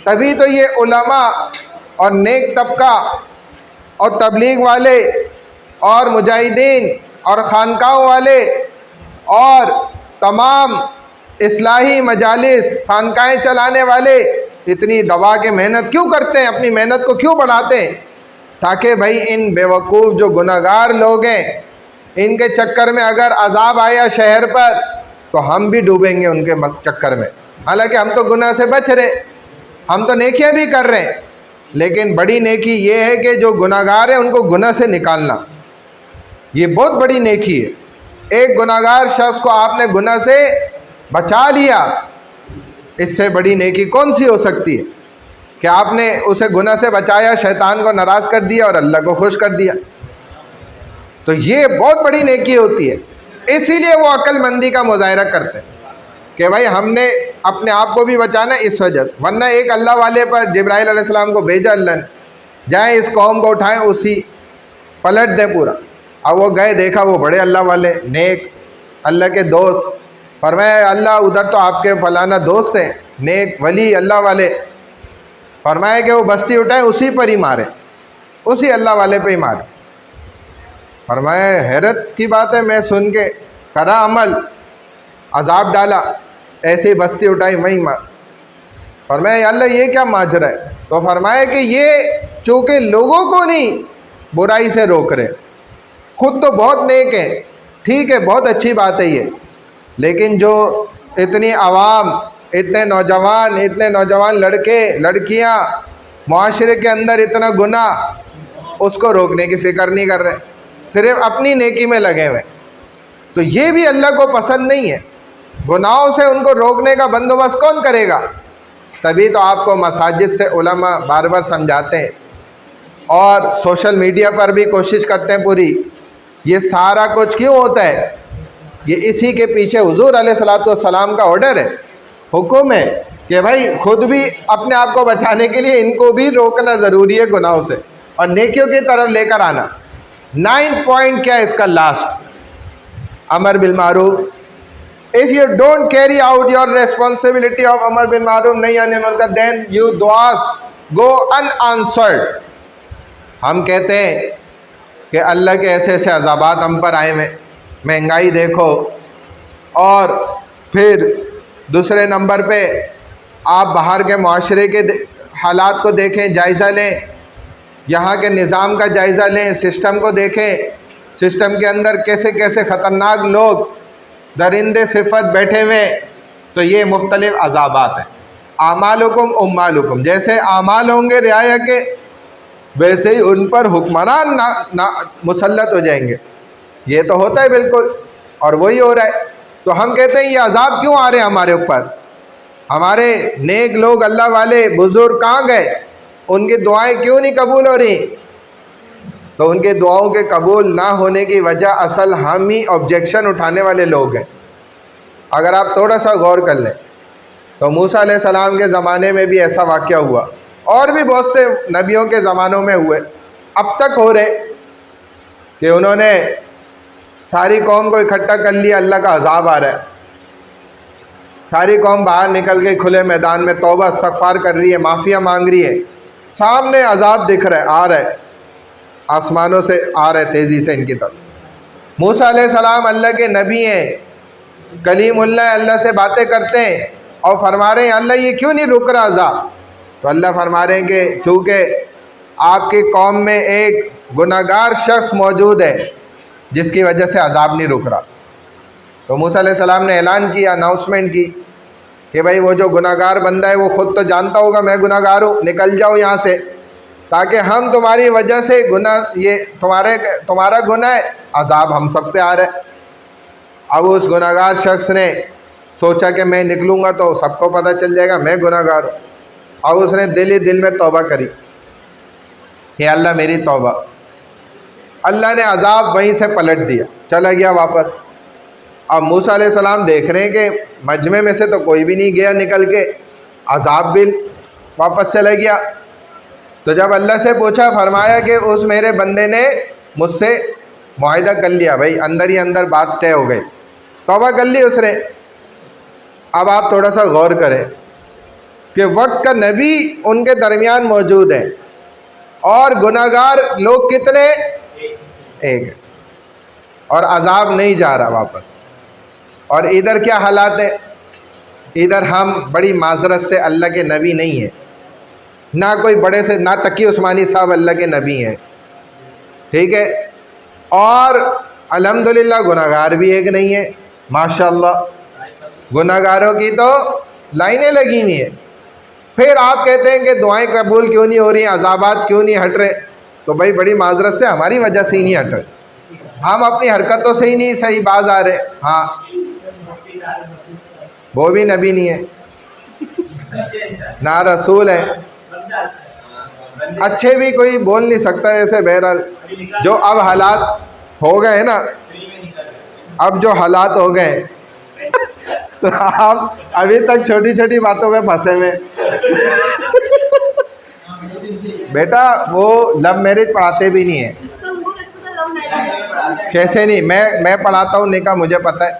तभी तो ये उलमा और नेक तबका और तबलीग वाले और मुजाहिदीन और खानकाहों वाले और तमाम इस्लाही मजालिस खानकाहें चलाने वाले इतनी दबा के मेहनत क्यों करते हैं, अपनी मेहनत को क्यों बढ़ाते हैं? ताकि भाई इन बेवकूफ़ जो गुनाहगार लोग हैं इनके चक्कर में अगर अजाब आया शहर पर तो हम भी डूबेंगे उनके चक्कर में। हालांकि हम तो गुनाह से बच रहे, हम तो नेकियां भी कर रहे हैं, लेकिन बड़ी नेकी ये है कि जो गुनाहगार हैं उनको गुनाह से निकालना, ये बहुत बड़ी नेकी है। एक गुनाहगार शख्स को आपने गुनाह से बचा लिया, इससे बड़ी नेकी कौन सी हो सकती है कि आपने उसे गुनाह से बचाया, शैतान को नाराज़ कर दिया और अल्लाह को खुश कर दिया। तो ये बहुत बड़ी नेकी होती है। इसीलिए वो अक्लमंदी का मुजाहरा करते हैं कि भाई हमने अपने आप को भी बचाना इस वजह से। वरना एक अल्लाह वाले पर जिब्राइल अलैहिस्सलाम को भेजा अल्लाह ने, जाएँ इस कौम को उठाएं, उसी पलट दें पूरा। अब वो गए, देखा वो बड़े अल्लाह वाले नेक अल्लाह के दोस्त, फरमाया अल्लाह उधर तो आपके फलाना दोस्त हैं नेक वली अल्लाह वाले, फरमाया कि वो बस्ती उठाए उसी पर ही मारे, उसी अल्लाह वाले पे ही मारे। फरमाया हैरत की बात है, मैं सुन के करा अमल, अजाब डाला, ऐसे ही बस्ती उठाई वहीं मार। फरमाया अल्लाह ये क्या माजरा है? तो फरमाया कि ये चूँकि लोगों को नहीं बुराई से रोक रहे, खुद तो बहुत नेक है, ठीक है, बहुत अच्छी बात है ये, लेकिन जो इतनी आवाम, इतने नौजवान लड़के लड़कियां, मुआशरे के अंदर इतना गुनाह, उसको रोकने की फ़िक्र नहीं कर रहे, सिर्फ अपनी नेकी में लगे हुए। तो ये भी अल्लाह को पसंद नहीं है। गुनाहों से उनको रोकने का बंदोबस्त कौन करेगा? तभी तो आपको मसाजिद से उलमा बार बार समझाते हैं और सोशल मीडिया पर भी कोशिश करते हैं पूरी। ये सारा कुछ क्यों होता है? ये इसी के पीछे हुजूर अलैहिस्सलातु वस्सलाम का ऑर्डर है, हुक्म है कि भाई खुद भी अपने आप को बचाने के लिए इनको भी रोकना ज़रूरी है गुनाहों से और नेकियों की तरफ लेकर आना। 9 पॉइंट क्या है इसका लास्ट, अमर बिल मारूफ। If you don't carry out your responsibility of अमर बिल मारूफ नही अनिल मुनकर देन यू दुआस गो अनआंसर्ड। हम कहते हैं कि अल्लाह के ऐसे ऐसे अज़ाबात हम पर आए हैं, महंगाई देखो, और फिर दूसरे नंबर पे आप बाहर के माशरे के हालात को देखें, जायज़ा लें, यहाँ के निज़ाम का जायज़ा लें, सिस्टम को देखें, सिस्टम के अंदर कैसे कैसे ख़तरनाक लोग दरिंदे सिफत बैठे हुए। तो ये मुख्तलिफ़ अज़ाबात हैं। आमालुकुम उम्मालुकुम, जैसे आमाल होंगे रियाया के वैसे ही उन पर हुक्मरान मुसल्लत हो जाएंगे। ये तो होता है बिल्कुल, और वही हो रहा है। तो हम कहते हैं ये अजाब क्यों आ रहे हैं हमारे ऊपर? हमारे नेक लोग, अल्लाह वाले बुज़ुर्ग कहाँ गए? उनकी दुआएं क्यों नहीं कबूल हो रही? तो उनके दुआओं के कबूल ना होने की वजह असल हम ही ऑब्जेक्शन उठाने वाले लोग हैं। अगर आप थोड़ा सा गौर कर लें तो मूसा अलैहिस्सलाम के ज़माने में भी ऐसा वाक़या हुआ, और भी बहुत से नबियों के ज़मानों में हुए, अब तक हो रहे, कि उन्होंने सारी कौम को इकट्ठा कर लिया, अल्लाह का अज़ाब आ रहा है, सारी कौम बाहर निकल गई खुले मैदान में, तौबा इस्तग़फ़ार कर रही है, माफ़िया मांग रही है, सामने अज़ाब दिख रहा है, आ रहा है, आसमानों से आ रहा है तेज़ी से इनकी तरफ। मूसा अलैहिस्सलाम अल्लाह के नबी हैं, कलीमुल्लाह, अल्लाह से बातें करते हैं और फरमा रहे हैं अल्लाह ये क्यों नहीं रुक रहा अज़ाब? तो अल्लाह फरमा रहे हैं कि चूँकि आपकी कौम में एक गुनाहगार शख्स मौजूद है जिसकी वजह से अज़ाब नहीं रुक रहा। तो मूसा अलैहिस्सलाम ने ऐलान किया, अनाउंसमेंट की कि भाई वो जो गुनाहगार बंदा है वो ख़ुद तो जानता होगा मैं गुनाहगार हूँ, निकल जाओ यहाँ से, ताकि हम तुम्हारी वजह से ये तुम्हारा गुनाह है, अज़ाब हम सब पे आ रहा है। अब उस गुनाहगार शख्स ने सोचा कि मैं निकलूँगा तो सबको पता चल जाएगा मैं गुनाहगार हूँ। अब उसने दिल ही दिल में तौबा करी कि अल्लाह मेरी तौबा। अल्लाह ने अज़ाब वहीं से पलट दिया, चला गया वापस। अब मूसा अलैहिस्सलाम देख रहे हैं कि मजमे में से तो कोई भी नहीं गया निकल के, अज़ाब भी वापस चला गया। तो जब अल्लाह से पूछा, फरमाया कि उस मेरे बंदे ने मुझसे मुआहिदा कर लिया, भाई अंदर ही अंदर बात तय हो गई, तौबा कर ली उसने। अब आप थोड़ा सा गौर करें कि वक्त का नबी उनके दरमियान मौजूद है और गुनाहगार लोग कितने? एक, और अज़ाब नहीं जा रहा वापस। और इधर क्या हालात है? इधर हम बड़ी माजरत से अल्लाह के नबी नहीं हैं, ना कोई बड़े से, ना तकी उस्मानी साहब अल्लाह के नबी हैं, ठीक है, और अल्हम्दुलिल्लाह गुनाहगार भी एक नहीं है, माशाअल्लाह, गुनाहगारों की तो लाइनें लगी हुई हैं। फिर आप कहते हैं कि दुआएं कबूल क्यों नहीं हो रही, अज़ाबात क्यों नहीं हट रहे? तो भाई बड़ी माजरत से हमारी वजह से ही नहीं हट रहे, हम अपनी हरकतों से ही नहीं सही बाज आ रहे। हाँ, वो भी नबी नहीं है, ना रसूल है, अच्छे भी कोई बोल नहीं सकता ऐसे। बहरहाल जो अब हालात हो गए ना, अब जो हालात हो गए तो आप अभी तक छोटी छोटी बातों में फंसे हुए। बेटा वो लव मैरिज पढ़ाते भी नहीं है। कैसे नहीं? मैं पढ़ाता हूँ निकाह, मुझे पता है।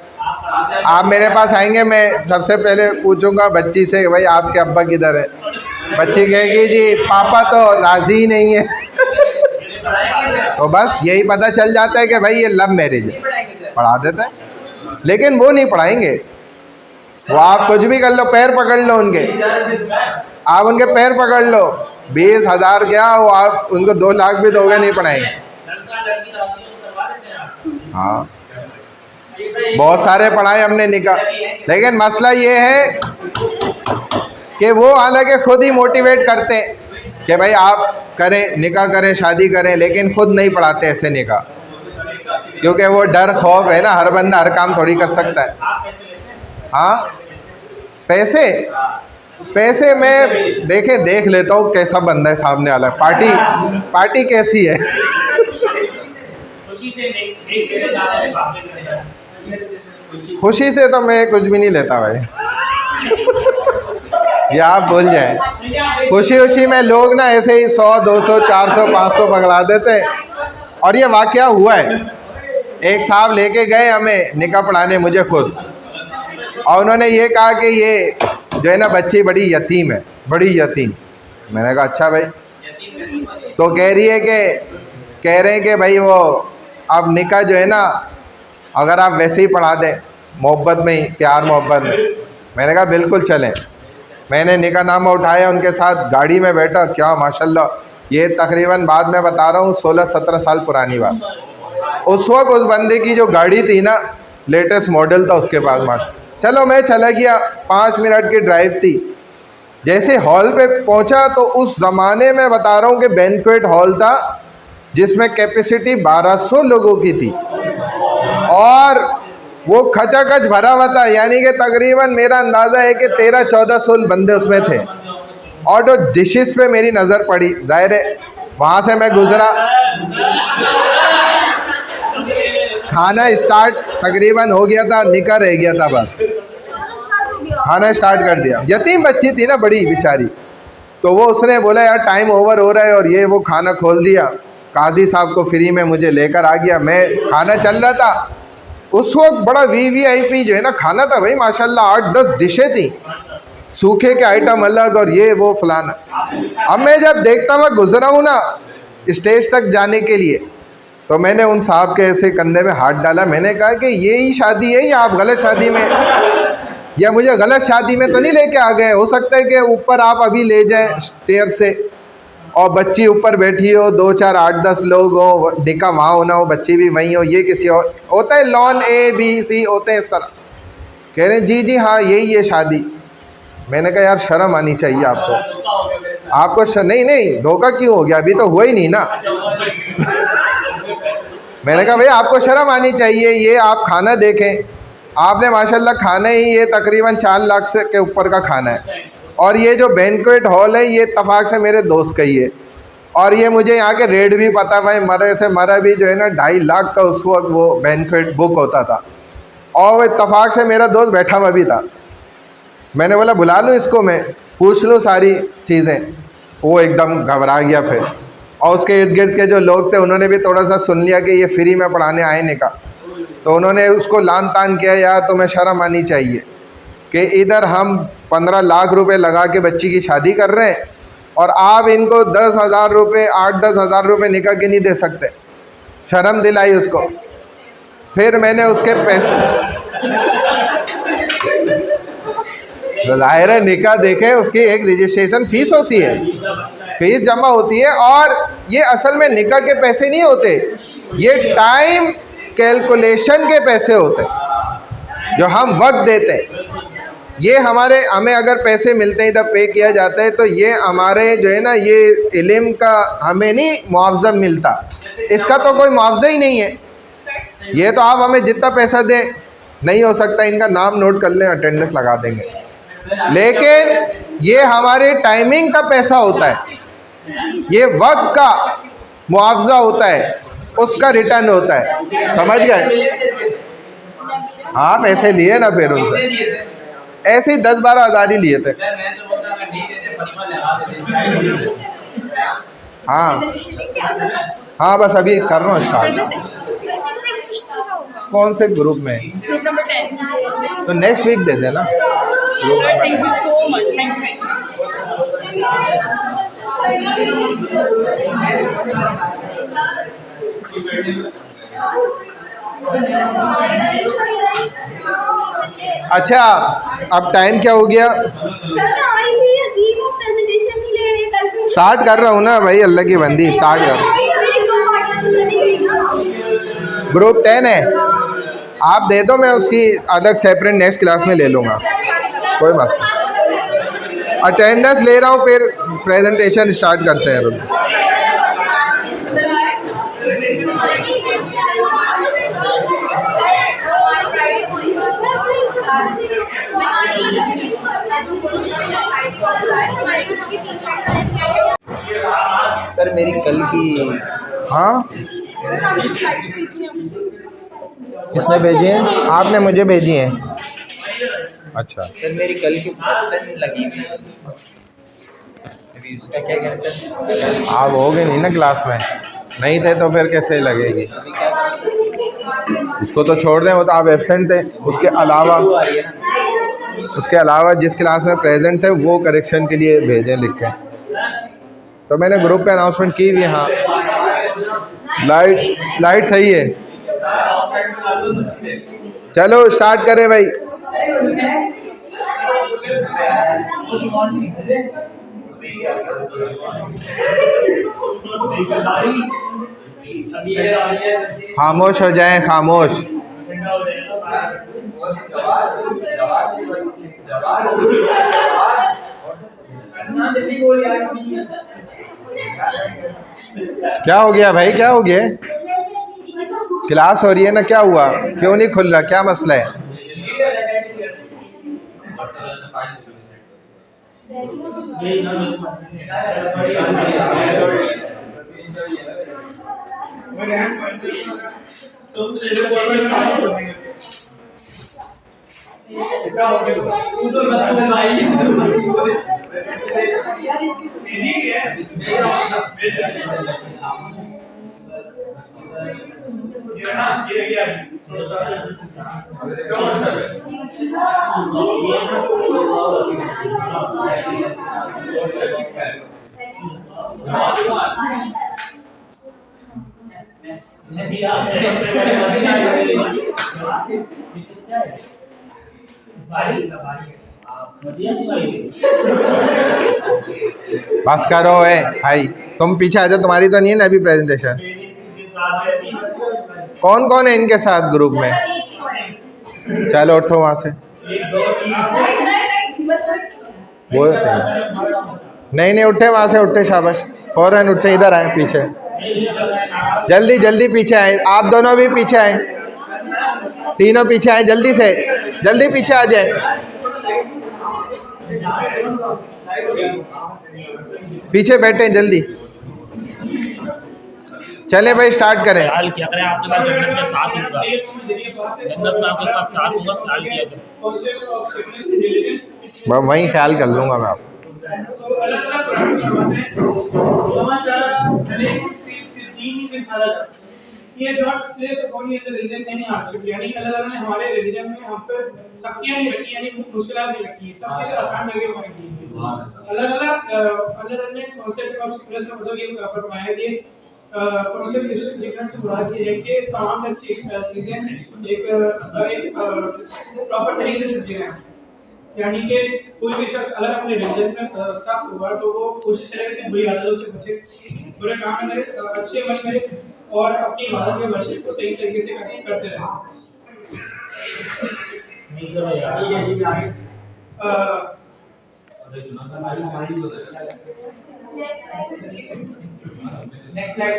आप मेरे पास आएंगे, मैं सबसे पहले पूछूंगा बच्ची से, भाई आपके अब्बा किधर है? बच्ची कहेगी जी पापा तो राज़ी ही नहीं है। तो बस यही पता चल जाता है कि भाई ये लव मैरिज है, पढ़ा देता है। लेकिन वो नहीं पढ़ाएंगे, वो आप कुछ भी कर लो, पैर पकड़ लो उनके, आप उनके पैर पकड़ लो, 20,000 क्या, वो आप उनको 2 लाख भी दोगे नहीं पढ़ाएंगे। हाँ, बहुत सारे पढ़ाए हमने निकाह, लेकिन मसला ये है कि वो हालांकि खुद ही मोटिवेट करते हैं कि भाई आप करें, निकाह करें, शादी करें, लेकिन खुद नहीं पढ़ाते ऐसे निकाह, क्योंकि वो डर खौफ है ना, हर बंदा हर काम थोड़ी कर सकता है। हाँ पैसे पैसे मैं देख लेता हूँ कैसा बंदा है सामने वाला, पार्टी कैसी है। खुशी से तो मैं कुछ भी नहीं लेता भाई। ये आप बोल जाए खुशी में लोग ना ऐसे ही 100 200 400 500 पकड़ा देते हैं। और ये वाकया हुआ है, एक साहब लेके गए हमें निकाह पढ़ाने, मुझे खुद, और उन्होंने ये कहा कि ये जो है ना बच्ची बड़ी यतीम है, बड़ी यतीम। मैंने कहा अच्छा भाई। तो कह रहे हैं कि भाई वो अब निकाह जो है ना अगर आप वैसे ही पढ़ा दें मोहब्बत में ही, प्यार मोहब्बत में। मैंने कहा बिल्कुल चलें। मैंने निकाहनामा उठाया, उनके साथ गाड़ी में बैठा, क्या माशाल्लाह, ये तकरीबन बाद में बता रहा हूँ 16-17 साल पुरानी बात। उस वक्त उस बंदे की जो गाड़ी थी ना लेटेस्ट मॉडल था उसके पास माशा। चलो मैं चला गया, 5 मिनट की ड्राइव थी। जैसे हॉल पे पहुंचा तो उस ज़माने में बता रहा हूँ कि बैंक्वेट हॉल था जिसमें कैपेसिटी 1200 लोगों की थी और वो खचाखच भरा हुआ था, यानी कि तकरीबन मेरा अंदाज़ा है कि 13-1400 बंदे उसमें थे। और जो डिशेस पे मेरी नज़र पड़ी, जाहिर है वहाँ से मैं गुज़रा, खाना स्टार्ट तकरीबन हो गया था, निकाह रह गया था, बस खाना स्टार्ट कर दिया। यतीम बच्ची थी ना बड़ी बेचारी, तो वो उसने बोला यार टाइम ओवर हो रहा है, और ये वो खाना खोल दिया। काजी साहब को फ्री में मुझे लेकर आ गया, मैं खाना चल रहा था उस वक्त, बड़ा VVIP जो है ना खाना था भाई माशाल्लाह, 8-10 डिशें थी, सूखे के आइटम अलग और ये वो फलाना। अब मैं जब देखता हुआ गुजरा हूँ ना स्टेज तक जाने के लिए, तो मैंने उन साहब के ऐसे कंधे में हाथ डाला, मैंने कहा कि ये ही शादी है या आप गलत शादी में, या मुझे गलत शादी में तो नहीं लेके आ गए। हो सकता है कि ऊपर आप अभी ले जाएं स्टेयर से और बच्ची ऊपर बैठी हो, 2 4 8 10 लोग हो, निकाह वहाँ होना हो, बच्ची भी वहीं हो, ये किसी और होता है, लॉन ABC होते हैं इस तरह। कह रहे हैं जी हाँ यही है शादी। मैंने कहा यार शर्म आनी चाहिए आपको नहीं धोखा क्यों हो गया, अभी तो हुआ ही नहीं ना। मैंने कहा भाई आपको शर्म आनी चाहिए, ये आप खाना देखें, आपने माशाल्लाह खाना ही ये तकरीबन 4 लाख से के ऊपर का खाना है, और ये जो बैंक्वेट हॉल है ये इत्तफाक से मेरे दोस्त का ही है, और ये मुझे यहाँ के रेट भी पता भाई, मरा भी जो है ना 2.5 लाख का उस वक्त वो बैंक्वेट बुक होता था, और वो इत्तफाक से मेरा दोस्त बैठा हुआ भी था। मैंने बोला बुला लूँ इसको, मैं पूछ लूँ सारी चीज़ें। वो एकदम घबरा गया फिर, और उसके इर्द गिर्द के जो लोग थे उन्होंने भी थोड़ा सा सुन लिया कि ये फ्री में पढ़ाने आए निकाह, तो उन्होंने उसको लान तान किया, यार तुम्हें शर्म आनी चाहिए कि इधर हम 15 लाख रुपए लगा के बच्ची की शादी कर रहे हैं और आप इनको 10,000 रुपये 8-10 हज़ार रुपये निकाह के नहीं दे सकते। शर्म दिलाई उसको। फिर मैंने उसके पैसे ज़ाहिर है निकाह देखे, उसकी एक रजिस्ट्रेशन फ़ीस होती है, फ़ीस जमा होती है, और ये असल में निकाह के पैसे नहीं होते, ये टाइम कैलकुलेशन के पैसे होते हैं जो हम वक्त देते हैं। ये हमें अगर पैसे मिलते हैं तब पे किया जाता है, तो ये हमारे जो है ना ये इल्म का हमें नहीं मुआवजा मिलता, इसका तो कोई मुआवजा ही नहीं है। ये तो आप हमें जितना पैसा दें नहीं हो सकता, इनका नाम नोट कर लें, अटेंडेंस लगा देंगे, लेकिन ये हमारे टाइमिंग का पैसा होता है, ये वक्त का मुआवजा होता है, उसका रिटर्न होता है, समझ गए। हाँ पैसे लिए ना फिर उनसे, ऐसे ही 10-12 हज़ार ही लिए थे। हाँ बस अभी कर रहा हूँ स्टार्ट। कौन से ग्रुप में? Group number 10। तो नेक्स्ट वीक दे देना। Thank you so much, thank अच्छा अब टाइम क्या हो गया? स्टार्ट कर रहा हूँ ना भाई, अल्लाह की बंदी, स्टार्ट कर। ग्रुप 10 है, आप दे दो, मैं उसकी अलग सेपरेट नेक्स्ट क्लास में ले लूँगा, कोई मसला। अटेंडेंस ले रहा हूँ, फिर प्रेजेंटेशन स्टार्ट करते हैं। रुक सर मेरी कल की हाँ किसने भेजी है? आपने मुझे भेजी है। अच्छा सर मेरी कल की एब्सेंट लगी हुई है। अभी उसका क्या कहना सर? आप हो गए नहीं ना क्लास में, नहीं थे तो फिर कैसे लगेगी? अभी क्या करें सर? उसको तो छोड़ दें, वो तो आप एब्सेंट थे। उसके अलावा टू आ रही है ना? जिस क्लास में प्रेजेंट थे वो करेक्शन के लिए भेजें लिख के। तो मैंने ग्रुप पे अनाउंसमेंट की भी। हाँ लाइट सही है। चलो स्टार्ट करें भाई। खामोश हो जाएं, खामोश। क्या हो गया भाई, क्या हो गया? क्लास हो रही है ना, क्या हुआ? क्यों नहीं खुल रहा, क्या मसला है? बस करो भाई, तुम पीछे आ जाओ। तुम्हारी तो नहीं है ना अभी प्रेजेंटेशन? कौन कौन है इनके साथ ग्रुप में? चलो उठो वहां से। वो नहीं उठे वहां से, उठे, शाबाश, फौरन उठे, इधर आए पीछे, जल्दी जल्दी पीछे आए। आप दोनों भी पीछे आए, तीनों पीछे आए, जल्दी से, जल्दी पीछे आ जाए, पीछे बैठे जल्दी। चले भाई स्टार्ट करें। ख्याल किया करें आपके साथ जन्नत में साथ होगा, जन्नत में आपके साथ साथ होगा, ख्याल किया करें। मैं वहीं ख्याल कर लूँगा मैं। आप ये not place upon the religion any hardship, यानी अल्लाह ताला ने हमारे रिलीजन में हम पर सख्तियां नहीं रखी, यानी मुश्किलात नहीं रखी, सब चीजें आसान करके बनाई दी। अल्लाह ताला ने कॉन्सेप्ट ऑफ सिकनेस का मतलब ये फरमाया कि कॉन्सेप्ट ऑफ सिकनेस से मुराद ये है कि तमाम चीजें एक प्रॉपर तरीके से चलती रहें, यानी कि कोई भी शख्स अगर अपने रिलीजन में सख्त हुआ तो वो कोशिश करेगा कि बुरी आदतों से बचे, बुरे काम करे, अच्छे अमल करे और अपनी इबादत में वर्शिप को सही तरीके से करते रहे। नेक्स्ट स्लाइड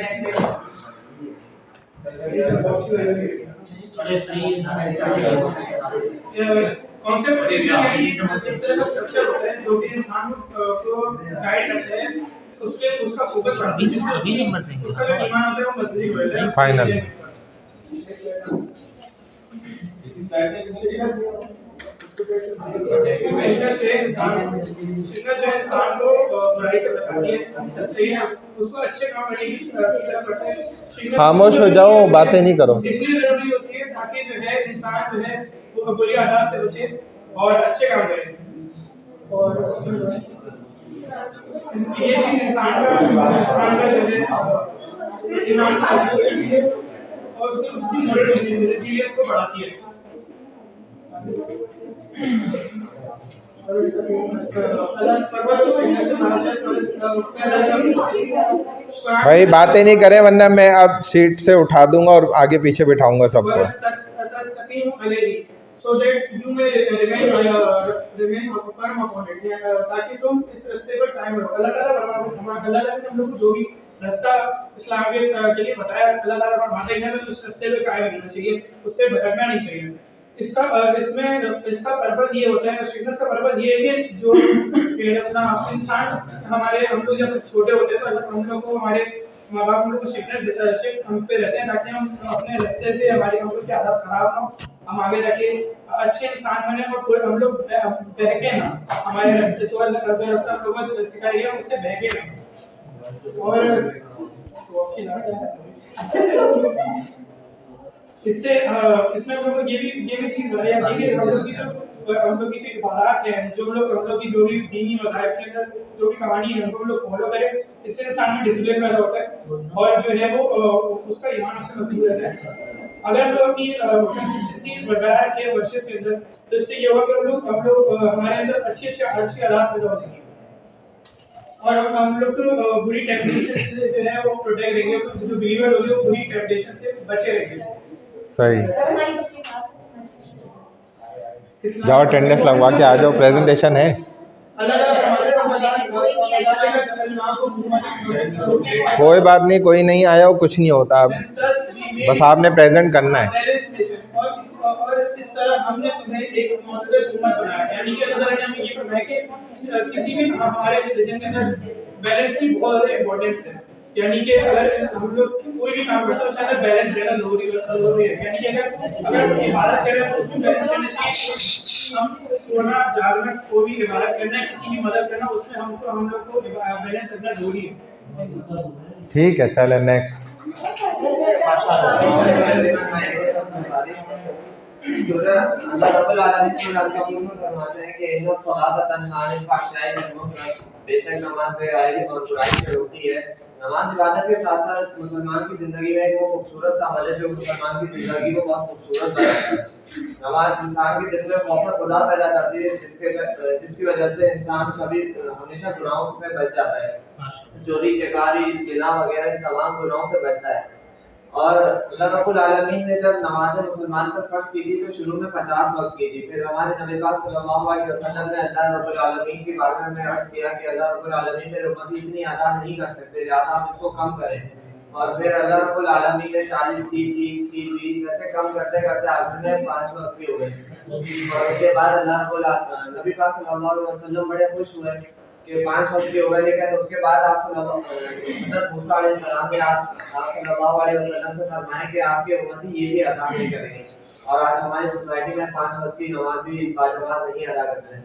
कॉन्सेप्ट एक तरह का स्ट्रक्चर होता है जो कि इंसान को गाइड करता है, उसके उसका फोकस बढ़ाता है, जिससे नंबर देंगे, उसका जो ईमान होता है वो मजबूत होता है। फाइनल इंसान को बुराई से बचाती है, सही है, उसको अच्छे काम करने की तरफ करते हैं। खामोश हो जाओ, बातें नहीं करो। इसलिए जरूरी होती है ताकि जो है इंसान जो है वो बुरी आदत से बचे और अच्छे काम करे, और ये चीज इंसान का जो है ईमान को मजबूत करती है और उसकी मोरल रेजिलियंस को बढ़ाती है। भाई बातें नहीं करें वरना मैं अब सीट से उठा दूंगा और आगे पीछे बिठाऊंगा सबको। So that you may remain firm upon it, ताकि तुम इस रास्ते पर कायम रहो। अल्लाह ताला ने हम लोग को जो भी रास्ता इस्लाम के लिए बताया, अल्लाह ताला फरमाता है कि उस रास्ते पे कायम रहना चाहिए, उससे भटकना नहीं चाहिए। इसका पर्पस ये होता है, फिटनेस का पर्पस ये है कि जो अपना इंसान हम लोग जब छोटे होते हैं तो हम लोग को हमारे माँ बाप हम लोग को स्ट्रिक्ट हम पे रहते हैं ताकि हम अपने रास्ते से हमारी हम लोग की आदत खराब ना हो, हम आगे जाके अच्छे इंसान बने और पूरे हम लोग बहके ना, हमारे रास्ते जो रास्ता हम लोगों को सिखाया गया उससे बहके ना। और इससे इसमें हम लोग ये भी चीज बताई जाती है कि हम लोग की जो इबादत है, हम लोग की जो भी दीनी मज़ाहिब के अंदर जो भी कहानी है उनको हम लोग फॉलो करें, इससे इंसान में डिसिप्लिन पैदा होता है और जो है वो उसका ईमान उससे मजबूत रहता है। अगर हम लोग अपनी कंसिस्टेंसी बरकरार रखें वर्षिप के अंदर तो इससे ये होगा कि हम लोग हमारे अंदर अच्छी आदत पैदा होती है और हम लोग को बुरी टेम्पटेशन से जो है वो प्रोटेक्ट रहेंगे, जो बिलीवर होंगे वो बुरी टेम्पटेशन से बचे रहेंगे। सही। जाओ अटेंडेंस लगवा के आ जाओ, प्रेजेंटेशन है। कोई बात नहीं, कोई नहीं आया हो कुछ नहीं होता, अब बस आपने प्रेजेंट करना है। और इस तरह हमने तुम्हें एक मौजूद उम्मत बनाया, यानी कि अल्लाह ने हमें ये बताया कि किसी भी हमारे रिलीजन के अंदर बैलेंस की बहुत ज़्यादा इम्पोर्टेंस है, यानी कि अगर हम लोग कोई भी काम करते हैं उसके अंदर बैलेंस रहना जरूरी है। यानी कि अगर हम इबादत कर रहे हैं तो उसमें बैलेंस रहना चाहिए। हम सोना जागना कोई भी इबादत करना है, किसी की मदद करना, उसमें हम लोग को बैलेंस रखना जरूरी है। ठीक है, चले नेक्स्ट। अल्लाह रब्बुल आलमीन सूरह अल-कमर में फरमाते हैं कि इन्ना सलाता तन्हा अनिल फहशाई वल मुनकर, बेशक नमाज बेहयाई और बुराई से रोकती है। नमाज इबादत के साथ साथ मुसलमान की जिंदगी में वो खूबसूरत सा अमल है जो मुसलमान की जिंदगी को बहुत खूबसूरत बनाता है। नमाज इंसान के दिल में खौफ खुदा पैदा करती है, जिसकी वजह से इंसान कभी हमेशा गुनाहों से बच जाता है। चोरी चकारी जिना वगैरह इन तमाम गुनाहों से बचता है। और अल्लाह रब्बुल आलमीन ने जब नमाज मुसलमान पर फर्ज की थी तो शुरू में 50 वक्त की थी। फिर हमारे नबी पाक सल्लल्लाहु अलैहि वसल्लम ने अल्लाह रब्बुल आलमीन की बारगाह में अर्ज किया कि अल्लाह रब्बुल आलमीन मेरी उम्मत इतनी अदा नहीं कर सकते, लिहाजा आप इसको कम करें। और फिर अल्लाह रब्बुल आलमीन ने 40 की 30 की 20 ऐसे कम करते करते आखिर में 5 वक्त भी हो गए। और उसके बाद अल्लाह रब्बुल नबी पाक सल्लल्लाहु अलैहि वसल्लम बड़े खुश हुए कि 5 वक्त भी हो गए, लेकिन उसके बाद आप हज़रत मूसा अलैहिस्सलाम ने आप सल्लल्लाहु अलैहि वसल्लम से फरमाया कि आपके उम्मती ये भी अदा नहीं करेंगे। और आज हमारी सोसाइटी में 5 वक्त की नमाज भी बाजमात नहीं अदा करते हैं।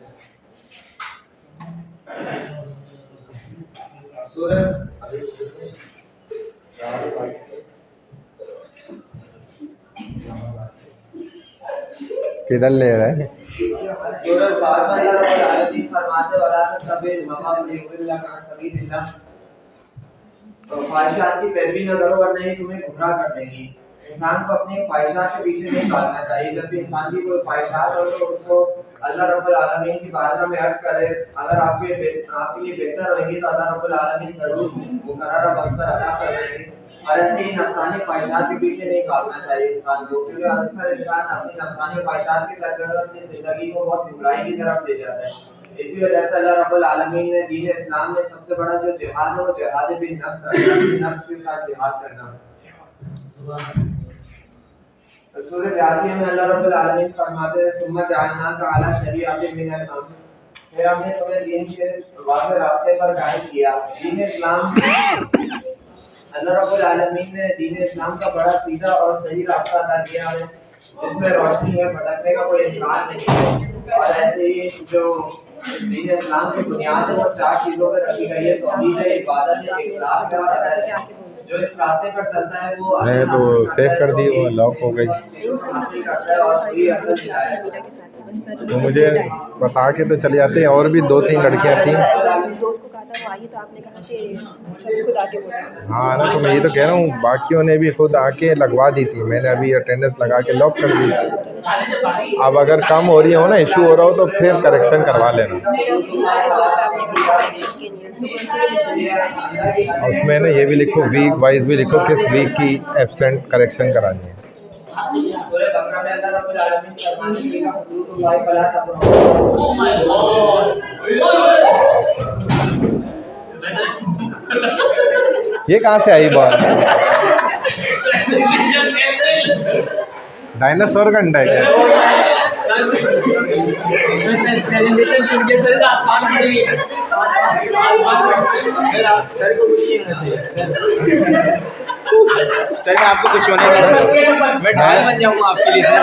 किधर ले रहे हैं? सूरह साद में अल्लाह रब्बुल आलमीन फरमाते वला तबिल मकाम लिल्लाह का सबीलिल्लाह, तो ख्वाहिशात की पैरवी न करो वरना ये तुम्हें गुमराह कर देंगी। इंसान को अपनी ख्वाहिशात के पीछे नहीं भागना चाहिए। जब भी इंसान की कोई ख्वाहिशात हो तो उसको अल्लाह रब्बुल आलमीन की बारगाह में अर्ज करे, अगर आपके लिए बेहतर होंगी तो अल्लाह रब्बुल आलमीन जरूर मुकर्रर वक्त पर अदा करवाएंगे। और ऐसे ही नफसानी ख्वाहिशात के पीछे नहीं भागना चाहिए इंसान को, क्योंकि अक्सर इंसान अपनी नफसानी ख्वाहिशात के चक्कर में अपनी जिंदगी को बहुत गुमराही की तरफ ले जाता है। इसी वजह से अल्लाह रब्बुल आलमीन ने दीन इस्लाम में सबसे बड़ा जो जिहाद है वो जिहाद बिन नफ्स रखा है, अपने नफ्स के साथ जिहाद करना। सूरह जासिया में अल्लाह रब्बुल आलमीन फरमाते हैं सुम्मा जअलना का अला शरीअतिन मिनल अम्र, फिर हमने तुम्हें दीन के वाज़ेह रास्ते पर कायम किया। दीन इस्लाम अल्लाह रब्बुल आलमीन ने दीन इस्लाम का बड़ा सीधा और सही रास्ता अता किया है, जिसमें रोशनी है, भटकने का कोई इम्कान नहीं है। और ऐसे ही जो दीन इस्लाम की बुनियाद है वो 4 चीजों पर रखी गई है, तौहीद है, इबादत है, इखलास है और अदल है। जो इस रास्ते पर चलता है वो मैं तो सेव कर दी, वो लॉक हो गई। तो मुझे बता के तो चले जाते हैं। और भी 2-3 लड़कियां थी। दोस्त को कहा था वो आई तो आपने कहा कि सब खुद आके बोला। हाँ ना, तो मैं ये तो कह रहा हूँ बाकियों ने भी खुद आके लगवा दी थी, मैंने अभी अटेंडेंस लगा के लॉक कर दी। अब अगर कम हो रही हो ना, इशू हो रहा हो तो फिर करेक्शन करवा लेना। उसमें ना ये भी लिखो, वीक वाइज भी लिखो, किस वीक की एब्सेंट करेक्शन करानी है। सूरह बकरा में अल्लाह रब्बुल आलमीन फरमाते हैं कि हुदूदुल्लाहि फला तक़रबूहा। ओह माय गॉड, ये कहाँ से आई बात? डायनासोर का अंडा है क्या? प्रेजेंटेशन सुन के सर आसमान में सर को कुछ नहीं होना चाहिए सर मैं आपको कुछ होने नहीं दूंगा। मैं ढाल बन जाऊंगा आपके लिए सर।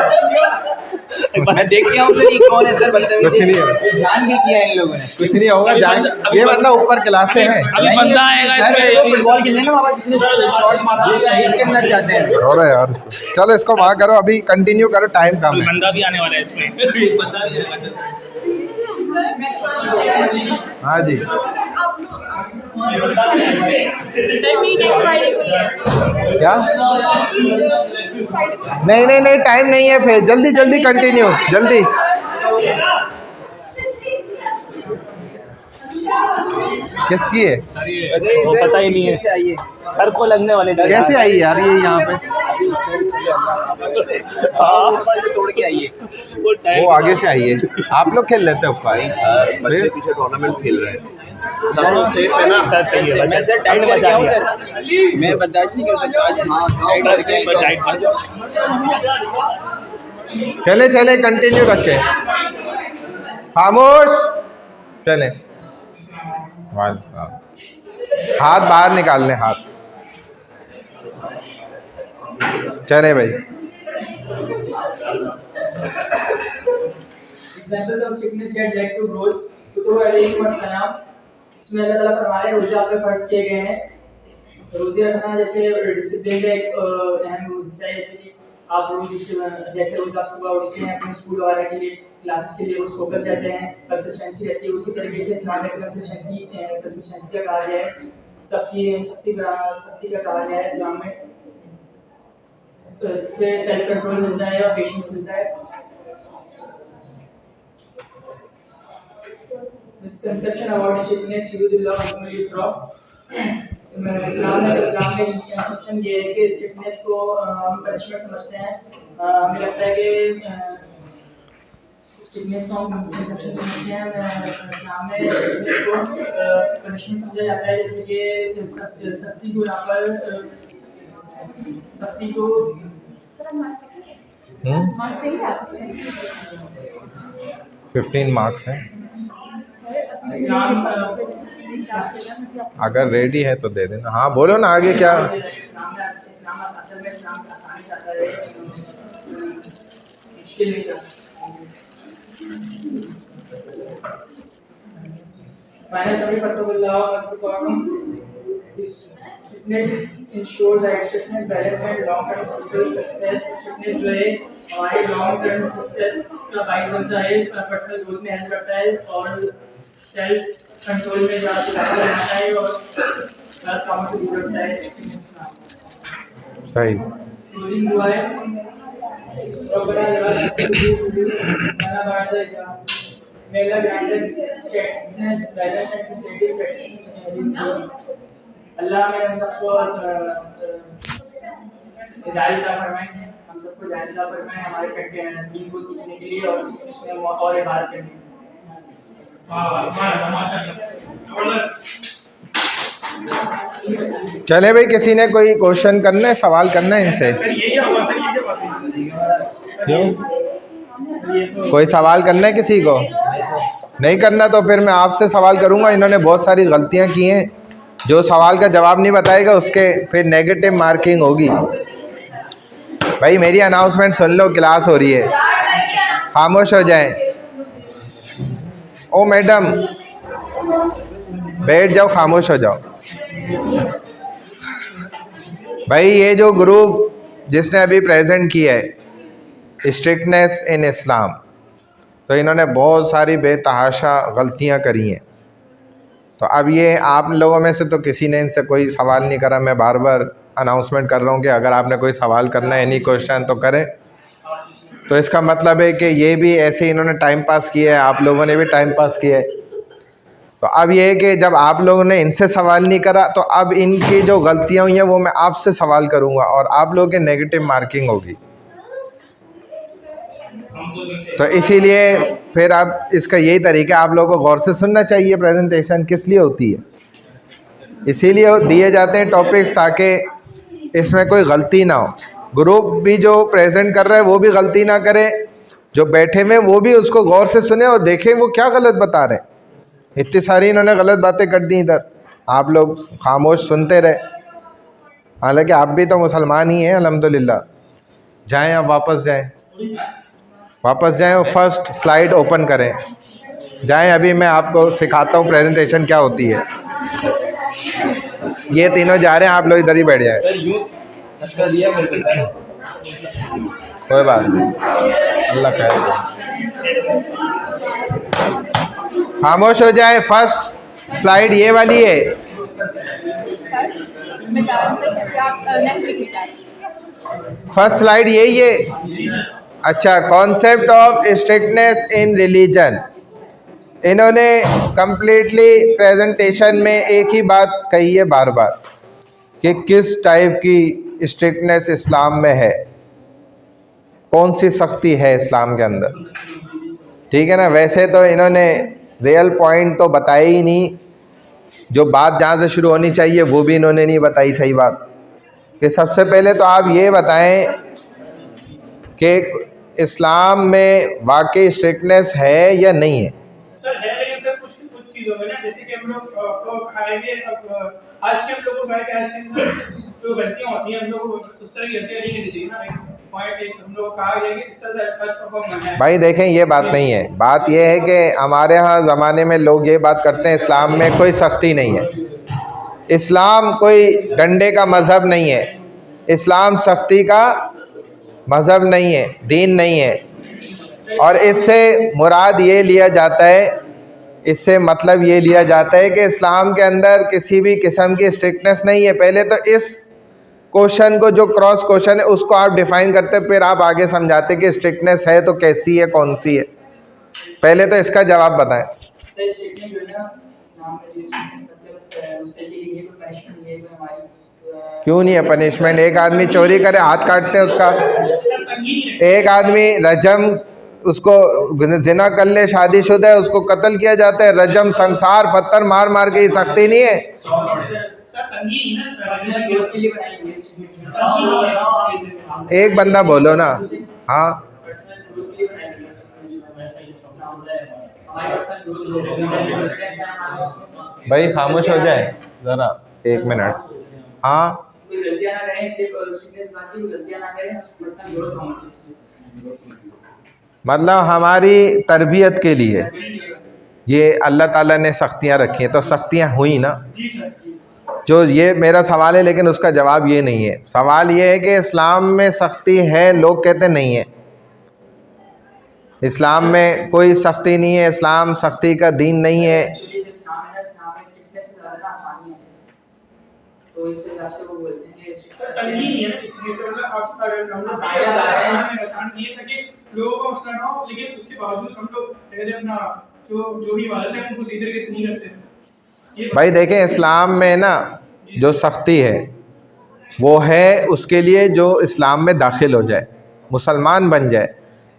मैं देख के आऊँ सर ये कौन है सर बदतमीजी कुछ नहीं है। जान के किया है इन लोगों ने। कुछ नहीं होगा, जान ये बंदा ऊपर क्लास से है। अभी बंदा आएगा इसमें फुटबॉल खेलने ना वहाँ किसी ने शॉट मारा ये शहीद करना चाहते हैं। छोड़ो यार इसको। चलो इसको वहाँ करो, अभी कंटिन्यू करो, टाइम कम है। बंदा भी आने वाला है इसमें। हाँ जी सर मी नेक्स्ट फ्राइडे को ही है। क्या? नहीं नहीं नहीं, टाइम नहीं है फिर, जल्दी जल्दी कंटिन्यू, जल्दी। किसकी है? वो पता ही नहीं है सर को लगने वाले। कैसे आई यार ये यहाँ पे? तोड़ के आइए वो आगे से आई है। आप लोग खेल लेते हो भाई? सर बच्चे पीछे टूर्नामेंट खेल रहे हैं सर, वो सेफ है ना? सर सही है। मैं सर टाइट करके आऊँ सर, मैं बर्दाश्त नहीं कर सकता आज। टाइट करके चले चले कंटिन्यू रखे, खामोश चले। हाथ बाहर निकाल लें, हाथ चले भाई। Examples of sickness get led to growth. तो अलैहि वसल्लम इसमें अल्लाह ताला फरमा रहे हैं रोजे आप पे फर्ज किए गए हैं। रोजे रखना जैसे डिसिप्लिन का एक अहम हिस्सा है। जैसे कि आप रोज जैसे रोज आप सुबह उठते हैं अपने स्कूल वगैरह के लिए, क्लासेस के लिए रोज फोकस रहते हैं, कंसिस्टेंसी रहती है। उसी तरीके से इस्लाम में कंसिस्टेंसी का कहा गया है, सख्ती का कहा गया है इस्लाम में। तो इससे सेल्फ कंट्रोल मिलता है और पेशेंस मिलता है। Misconception about strictness you will love is wrong. इस्लाम में मिसकंसेप्शन ये है कि स्ट्रिक्टनेस को हम पनिशमेंट समझते हैं। हमें लगता है कि स्ट्रिक्टनेस को हम मिसकंसेप्शन समझते हैं। इस्लाम में स्ट्रिक्टनेस को पनिशमेंट समझा जाता है, जैसे कि सख्ती को यहाँ पर सख्ती को 15 मार्क्स हैं। इस्लाम अगर रेडी है तो दे देना। हाँ बोलो ना आगे क्या? इस्लाम असल में इस्लाम आसानी चाहता है, मुश्किल नहीं चाहता। Final summary for Allah strictness ensures righteousness, balance and long-term spiritual success. Strictness जो है हमारे long-term success का बाइस बनता है, पर्सनल ग्रोथ में हेल्प करता है और सेल्फ कंट्रोल में ज़्यादा सुधार लाता है और गलत कामों से दूर रखता है। स्ट्रिक्टनेस सही। क्लोजिंग दुआ है रब्बना ला तुज़िग़ May Allah grant us steadiness, balance and sincerity in practicing His deen. अल्लाह में हम सबको हिदायत अता फरमाए, हम सबको हिदायत अता फरमाए हमारे दीन को सीखने के लिए और उसमें और इबादत करने के लिए। चले भाई, किसी ने कोई क्वेश्चन करना है, सवाल करना है इनसे? क्यों? कोई सवाल करना है किसी को? नहीं करना तो फिर मैं आपसे सवाल करूंगा। इन्होंने बहुत सारी गलतियां की हैं, जो सवाल का जवाब नहीं बताएगा उसके फिर नेगेटिव मार्किंग होगी। भाई मेरी अनाउंसमेंट सुन लो, क्लास हो रही है, खामोश हो जाएं। ओ मैडम बैठ जाओ, खामोश हो जाओ। भाई ये जो ग्रुप जिसने अभी प्रेजेंट किया है स्ट्रिक्टनेस इन इस्लाम, तो इन्होंने बहुत सारी बेतहाशा गलतियां करी हैं। तो अब ये आप लोगों में से तो किसी ने इनसे कोई सवाल नहीं करा। मैं बार बार अनाउंसमेंट कर रहा हूँ कि अगर आपने कोई सवाल करना है, एनी क्वेश्चन, तो करें। तो इसका मतलब है कि ये भी ऐसे इन्होंने टाइम पास किया है, आप लोगों ने भी टाइम पास किया है। तो अब ये है कि जब आप लोगों ने इनसे सवाल नहीं करा, तो अब इनकी जो गलतियाँ हुई हैं वो मैं आपसे सवाल करूँगा और आप लोगों के नेगेटिव मार्किंग होगी। तो इसीलिए फिर आप इसका यही तरीका, आप लोगों को गौर से सुनना चाहिए। प्रेजेंटेशन किस लिए होती है? इसीलिए दिए जाते हैं टॉपिक्स ताकि इसमें कोई गलती ना हो। ग्रुप भी जो प्रेजेंट कर रहा है वो भी गलती ना करे, जो बैठे में वो भी उसको गौर से सुने और देखें वो क्या गलत बता रहे हैं। इतनी सारी इन्होंने गलत बातें कर दी इधर, आप लोग खामोश सुनते रहे। हालांकि आप भी तो मुसलमान ही हैं अल्हम्दुलिल्लाह। जाएं, आप वापस जाएं और फर्स्ट स्लाइड ओपन करें। जाएं, अभी मैं आपको सिखाता हूँ प्रेजेंटेशन क्या होती है। ये तीनों जा रहे हैं, आप लोग इधर ही बैठ जाएं। सर यूं धक्का दिया मेरे को सर। कोई बात नहीं, अल्लाह खैर। खामोश हो जाए। फर्स्ट स्लाइड ये वाली है। मैं जा रही हूँ, आप नेक्स्ट वीक में जा रही हूँ। फर्स्ट स्लाइड यही है। अच्छा, concept of strictness in religion. इन्होंने कंप्लीटली प्रेजेंटेशन में एक ही बात कही है बार बार कि किस टाइप की स्ट्रिक्टनेस इस्लाम में है, कौन सी सख्ती है इस्लाम के अंदर। ठीक है ना। वैसे तो इन्होंने रियल पॉइंट तो बताया ही नहीं, जो बात जहाँ से शुरू होनी चाहिए वो भी इन्होंने नहीं बताई। सही बात कि सबसे पहले तो आप ये बताएं कि इस्लाम में वाकई स्ट्रिक्टनेस है या नहीं है। सर है, लेकिन सर कुछ चीजों में ना, जैसे कि हम लोग खाएंगे, अब आज के हम लोग को खाएंगे, आज के जो गलतियां होती हैं हम लोग उस तरह की गलतियां नहीं करनी चाहिए ना। पॉइंट एक हम लोग कहा गया कि इससे परफॉर्म करना है। भाई देखें, ये बात नहीं है। बात ये है कि हमारे यहाँ ज़माने में लोग ये बात करते हैं इस्लाम में कोई सख्ती नहीं है। इस्लाम कोई डंडे का मज़हब नहीं है, इस्लाम सख्ती का मज़हब नहीं है, दीन नहीं है। और इससे मुराद ये लिया जाता है, इससे मतलब ये लिया जाता है कि इस्लाम के अंदर किसी भी किस्म की स्ट्रिक्टनेस नहीं है। पहले तो इस क्वेश्चन को, जो क्रॉस क्वेश्चन है, उसको आप डिफ़ाइन करते, फिर आप आगे समझाते कि स्ट्रिक्टनेस है तो कैसी है, कौन सी है। पहले तो इसका जवाब बताएं। क्यों नहीं है पनिशमेंट? एक आदमी चोरी करे, हाथ काटते हैं उसका। एक आदमी रजम, उसको जिना कर ले, शादीशुदा है, उसको कत्ल किया जाता है। रजम, संसार, पत्थर मार मार के, ये सख्ती नहीं है? एक बंदा बोलो ना। हाँ, भाई खामोश हो जाए ज़रा 1 मिनट। हाँ, मतलब हमारी तरबियत के लिए ये अल्लाह ताला ने सख्तियाँ रखी हैं, तो सख्तियाँ हुई ना। जो ये मेरा सवाल है, लेकिन उसका जवाब ये नहीं है। सवाल ये है कि इस्लाम में सख्ती है, लोग कहते नहीं है। इस्लाम में कोई सख्ती नहीं है, इस्लाम सख्ती का दीन नहीं है। लोगों को उसका ना हो, लेकिन उसके बावजूद हम लोग अपना जो भी इबादत है उनको सही तरीके से नहीं करते। भाई देखें, इस्लाम में ना जो सख्ती है वो है उसके लिए जो इस्लाम में दाखिल हो जाए, मुसलमान बन जाए।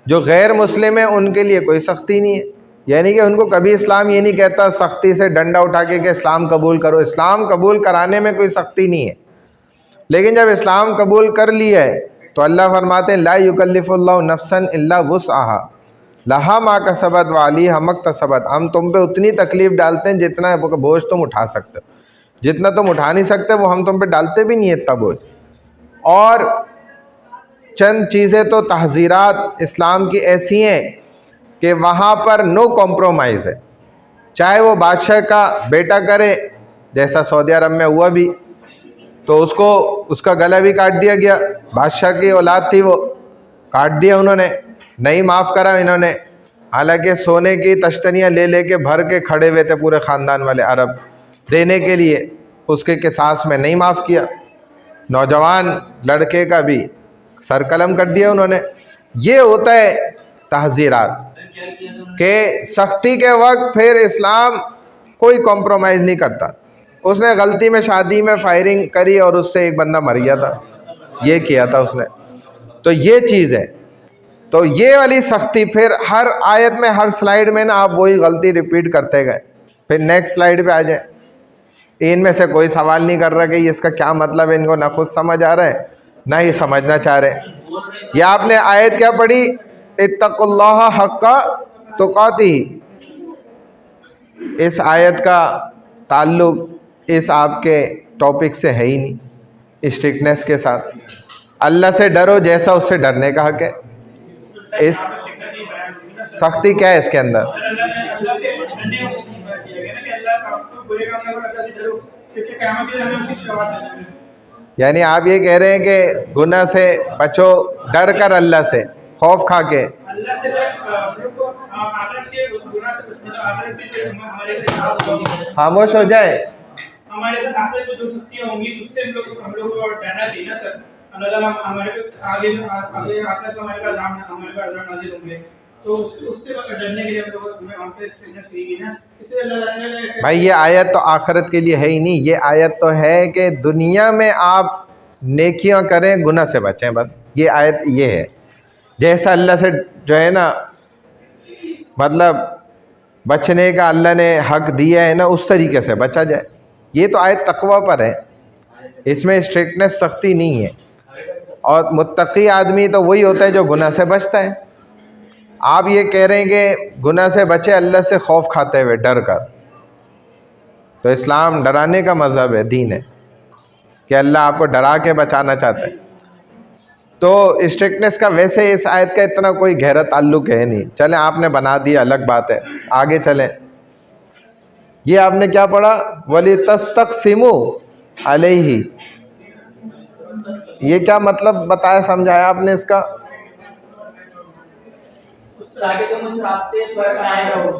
जो गैर मुस्लिम है उनके लिए कोई सख्ती नहीं है। यानी कि उनको कभी इस्लाम ये नहीं कहता सख्ती से डंडा उठा के कि इस्लाम कबूल करो। इस्लाम कबूल कराने में कोई सख्ती नहीं है। लेकिन जब इस्लाम कबूल कर लिया है तो अल्लाह फरमाते हैं, ला युकल्लिफुल्लाहु नफ्सन इल्ला वुस्अहा लहा मा कसबत वाली हमक तसबत। हम तुम पे उतनी तकलीफ़ डालते हैं जितना बोझ तुम उठा सकते हो। जितना तुम उठा नहीं सकते वो हम तुम पे डालते भी नहीं है इतना बोझ। और चंद चीज़ें तो तहज़ीरात इस्लाम की ऐसी हैं कि वहाँ पर नो कॉम्प्रोमाइज़ है। चाहे वो बादशाह का बेटा करे, जैसा सऊदी अरब में हुआ भी, तो उसको उसका गला भी काट दिया गया। बादशाह की औलाद थी, वो काट दिया उन्होंने, नहीं माफ़ करा इन्होंने। हालांकि सोने की तश्तनियाँ ले लेके भर के खड़े हुए थे पूरे ख़ानदान वाले अरब देने के लिए, उसके किसास में नहीं माफ़ किया। नौजवान लड़के का भी सर कलम कर दिया उन्होंने। ये होता है तहज़ीरात के सख्ती के वक्त फिर इस्लाम कोई कॉम्प्रोमाइज़ नहीं करता। उसने गलती में शादी में फायरिंग करी और उससे एक बंदा मर गया था, ये किया था उसने। तो ये चीज़ है। तो ये वाली सख्ती फिर हर आयत में, हर स्लाइड में ना आप वही गलती रिपीट करते गए। फिर नेक्स्ट स्लाइड पे आ जाए। इनमें से कोई सवाल नहीं कर रहा कि इसका क्या मतलब है। इनको ना खुद समझ आ रहा है ना ये समझना चाह रहे। या आपने आयत क्या पढ़ी, इत्तकुल्लाह हक्का तुकातिही, इस आयत का ताल्लुक़ इस आपके टॉपिक से है ही नहीं, स्ट्रिक्टनेस के साथ। अल्लाह से डरो जैसा उससे डरने का हक है। इस सख्ती क्या है इसके अंदर? अल्लाह से डरने का हुक्म दिया गया ना कि अल्लाह का आपको बुरे काम करो, अल्लाह से डरो, क्योंकि क़यामत के दिन हमें उसी की जवाब देना है। यानी आप ये कह रहे हैं कि गुनाह से बचो डर कर, अल्लाह से खौफ खा के। अल्लाह से हम लोग को आखिरत के गुनाह से मतलब आखिरत में जो हमारे साथ खामोश हो जाए। हमारे साथ आखिरत में जो सख्तियाँ होंगी उससे हम लोग को डरना चाहिए ना सर। अल्लाह ताला हमारे पे आगे आखिरत में हमारे पे अज़ाब नाज़िल होंगे, तो उससे डरने के लिए हम लोग वहाँ पे स्ट्रिक्टनेस रहेगी ना। इसलिए अल्लाह ताला ने भाई ये आयत तो आखिरत के लिए है ही नहीं, ये आयत तो है कि दुनिया में आप नेकियां करें, गुनाह से बचें, बस ये आयत ये है। जैसा अल्लाह से जो है ना मतलब बचने का अल्लाह ने हक दिया है ना, उस तरीके से बचा जाए। ये तो आयत तकवा पर है, इसमें स्ट्रिक्टनेस सख्ती नहीं है। और मुत्तकी आदमी तो वही होता है जो गुनाह से बचता है। आप ये कह रहे हैं कि गुनाह से बचे अल्लाह से खौफ खाते हुए, डर कर। तो इस्लाम डराने का मज़हब है, दीन है कि अल्लाह आपको डरा के बचाना चाहता है। तो स्ट्रिक्टनेस का वैसे इस आयत का इतना कोई गहरा ताल्लुक है नहीं। चलें, आपने बना दिया, अलग बात है, आगे चलें। ये आपने क्या पढ़ा? वली तस्तक़सिमू अलैहि, ये क्या मतलब बताया, समझाया आपने इसका? ताकि तुम उस रास्ते पर आए रहो।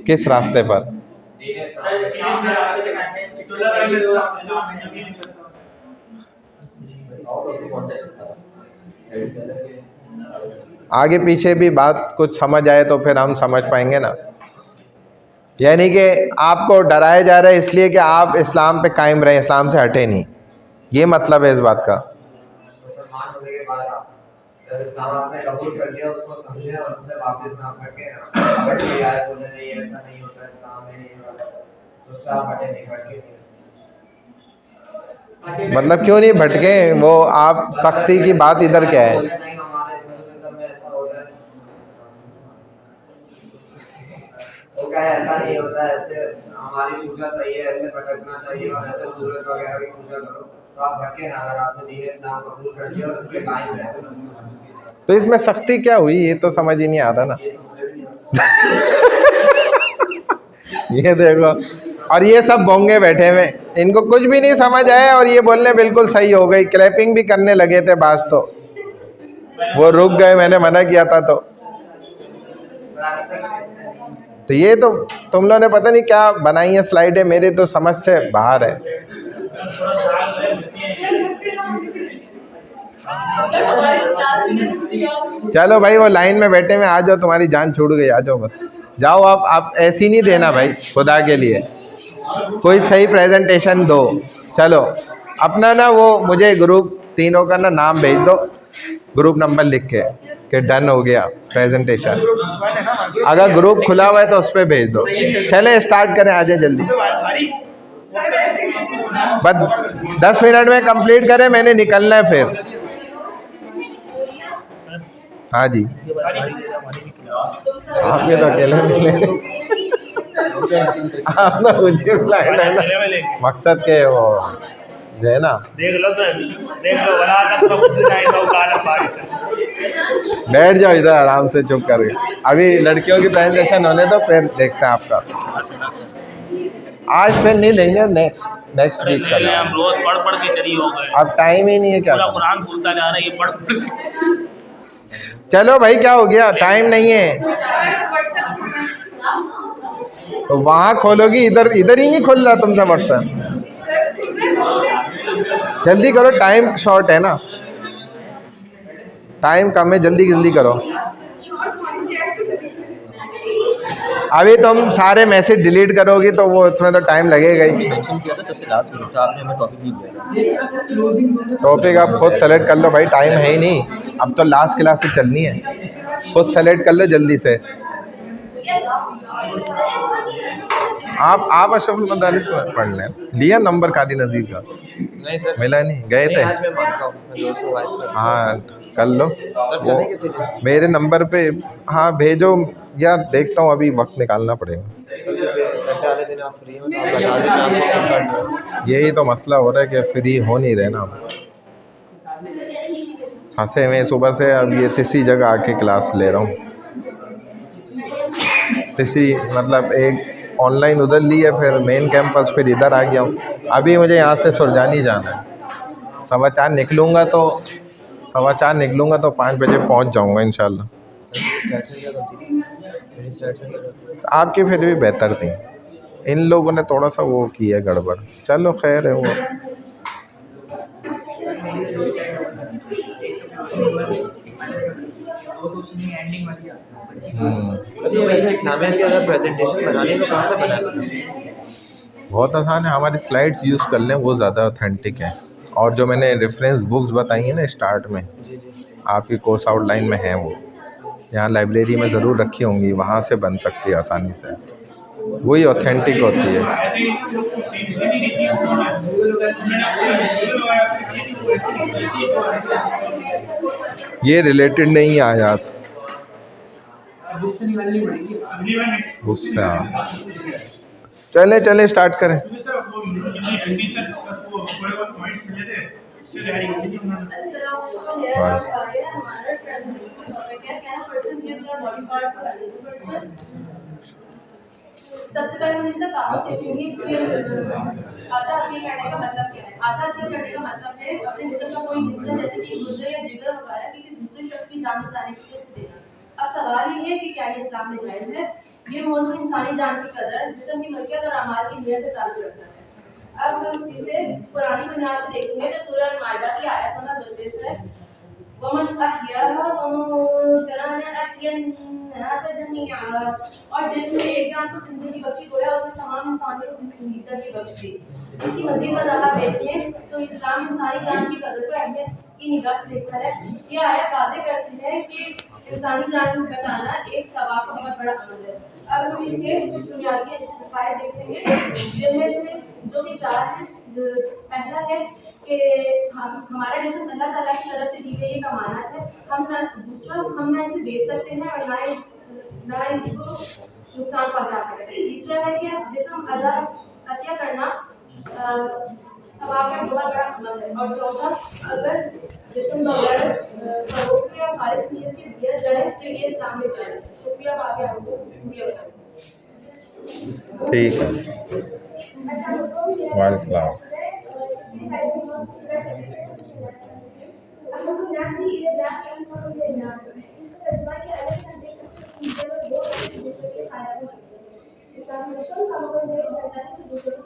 किस रास्ते पर? सर इस्लाम के रास्ते पे करते हैं, स्ट्रिक्टनेस रहेगी तो आप इस्लाम में नहीं कर सकते। आगे पीछे भी बात कुछ समझ आए तो फिर हम समझ पाएंगे ना। यानी कि आपको डराया जा रहा है इसलिए कि आप इस्लाम पे कायम रहें, इस्लाम से हटे नहीं, ये मतलब है इस बात का। मुसलमान होने के बाद आप जब इस्लाम आपने कबूल कर लिया, उसको समझे और उससे वापस ना भटके ना। अगर कोई आए बोले नहीं ऐसा नहीं होता, इस्लाम में नहीं होता, तो उससे आप हटे नहीं, भटके नहीं। मतलब क्यों नहीं भटके? वो आप सख्ती की बात इधर क्या है? नहीं हमारे हिंदुइज्म में ऐसा होता है, वो क्या है ऐसा नहीं होता, ऐसे हमारी पूजा सही है, ऐसे भटकना चाहिए और ऐसे सूरज वगैरह की पूजा करो, तो आप भटके ना। अगर आपने दीन इस्लाम कबूल कर लिया और उस पे कायम रहे तो इसमें सख्ती क्या हुई? ये तो समझ ही नहीं आ रहा ना। ये देखो, और ये सब बोंगे बैठे हुए, इनको कुछ भी नहीं समझ आया और ये बोलने बिल्कुल सही हो गई। क्लैपिंग भी करने लगे थे बाज, तो वो रुक गए, मैंने मना किया था। तो ये तो तुम लोगों ने पता नहीं क्या बनाई है स्लाइडें, मेरे तो समझ से बाहर है। चलो भाई, वो लाइन में बैठे में आ जाओ, तुम्हारी जान छूट गई, आ जाओ बस, जाओ। आप ऐसी नहीं देना भाई, खुदा के लिए कोई सही प्रेजेंटेशन दो। चलो अपना ना वो मुझे ग्रुप तीनों का ना नाम भेज दो, ग्रुप नंबर लिख के कि डन हो गया प्रेजेंटेशन। अगर ग्रुप खुला हुआ है तो उस पर भेज दो। चलें स्टार्ट करें, आ जाए जल्दी, बस 10 मिनट में कंप्लीट करें, मैंने निकलना है फिर। हाँ जी, आप ये तो अकेले मिले, आप ना मुझे बुलाए ना, मकसद के वो जो है ना। देख लो सर, देख लो, बना तक तो कुछ नहीं, तो काला बारिश। बैठ जाओ इधर आराम से, चुप करके। अभी लड़कियों की प्रेजेंटेशन होने दो, फिर देखते हैं आपका। आज फिर नहीं देंगे, नेक्स्ट वीक का। हम रोज पढ़ पढ़ के चली हो गए, अब टाइम ही नहीं है क्या? पूरा कुरान भूलता जा रहा है ये पढ़ पढ़ के। चलो भाई, क्या हो गया, टाइम नहीं है तो वहाँ खोलोगी, इधर ही नहीं खुल रहा तुमसे व्हाट्सएप। जल्दी करो, टाइम शॉर्ट है ना, टाइम कम है, जल्दी जल्दी करो। अभी तुम सारे मैसेज डिलीट करोगी तो वो उसमें तो टाइम लगेगा ही। मेंशन किया था सबसे लास्ट ग्रुप था, आपने हमें टॉपिक नहीं दिया। टॉपिक आप खुद सेलेक्ट कर लो भाई, टाइम है ही नहीं, अब तो लास्ट क्लास से चलनी है। खुद सेलेक्ट कर लो जल्दी से। आप अशरफुल मदारिस में पढ़ लें। लिया नंबर कादी नज़ीर का? नहीं सर, मिला नहीं, गए थे? आज मैं मांगता हूँ, मैं दोस्त को वॉइस कर। हाँ कर लो सर चले किसी दिन? मेरे नंबर पे। हाँ भेजो यार, देखता हूँ, अभी वक्त निकालना पड़ेगा। सर जैसे संडे वाले दिन आप फ्री हो तो आप बता दें, मैं आपको कर दूँ। यही तो मसला हो रहा है कि फ्री हो नहीं रहे ना। फंसे हुए सुबह से, अब ये तीसरी जगह आके क्लास ले रहा हूँ। तीसरी मतलब एक ऑनलाइन उधर ली है, फिर मेन कैंपस, फिर इधर आ गया हूँ। अभी मुझे यहाँ से सुरजानी जाना है, 4:15 निकलूँगा तो 5 बजे पहुँच जाऊँगा इंशाल्लाह। आपकी फिर भी बेहतर थी, इन लोगों ने थोड़ा सा वो किया गड़बड़। चलो खैर है वो। ये वैसे इस्लामियत के अगर प्रेजेंटेशन बनाने को कहाँ से बनाना? बहुत आसान है, हमारी स्लाइड्स यूज़ कर लें, वो ज़्यादा ऑथेंटिक है। और जो मैंने रेफरेंस बुक्स बताई हैं ना स्टार्ट में, आपकी कोर्स आउटलाइन में है, वो यहाँ लाइब्रेरी में ज़रूर रखी होंगी, वहाँ से बन सकती है आसानी से। वही ऑथेंटिक होती है। ये रिलेटेड नहीं है आयात उससे। चले स्टार्ट करें। सबसे पहले हम इसका काम देखेंगे कि आज़ादी करने का मतलब क्या है। आज़ादी करने का मतलब है अपने जिस्म का कोई हिस्सा जैसे कि गुर्दे या जिगर वगैरह किसी दूसरे शख्स की जान बचाने की कोशिश देना। अब सवाल ये है कि क्या ये इस्लाम में जायज़ है। ये मौजूद इंसानी जान की कदर, जिस्म की मलकियत और अमाल की नियत से ताल्लुक़ रखता है। अब हम इसे कुरानी बुनियाद से देखेंगे तो सूरह अल-माइदा की आयत नंबर 32 है, वमन अहयाहा वमन अहयन्नास जमीआ, और जिसने एक जान को जिंदगी बख्शी, गोया उसने तमाम इंसानों को जिंदगी बख्श दी। इसकी मज़ीद वज़ाहत देखें तो इस्लाम इंसानी जान की कदर को अहमियत की निगाह से देखता है। ये आयत वाज़ेह करती है कि इंसानी जान को बचाना एक सवाब का बहुत बड़ा अमल है। अब हम इसके कुछ बुनियादी फ़ायदे देखेंगे, जिनमें से जो कि 4 हैं। पहला है कि हमारा जिस्म अल्लाह ताला की तरफ से दी गई एक अमानत है। हम ना इसे बेच सकते हैं और ना इसको नुकसान पहुंचा सकते हैं। तीसरा है कि जिस्म अतिया करना सवाब का बहुत बड़ा अमल है। और चौथा, अगर जिस्म बगैर फरोख्त या खालिस नियत के दिया जाए तो ये इस्लाम में जाए। शुक्रिया, बाकी आपको शुक्रिया बताऊँ। ठीक है,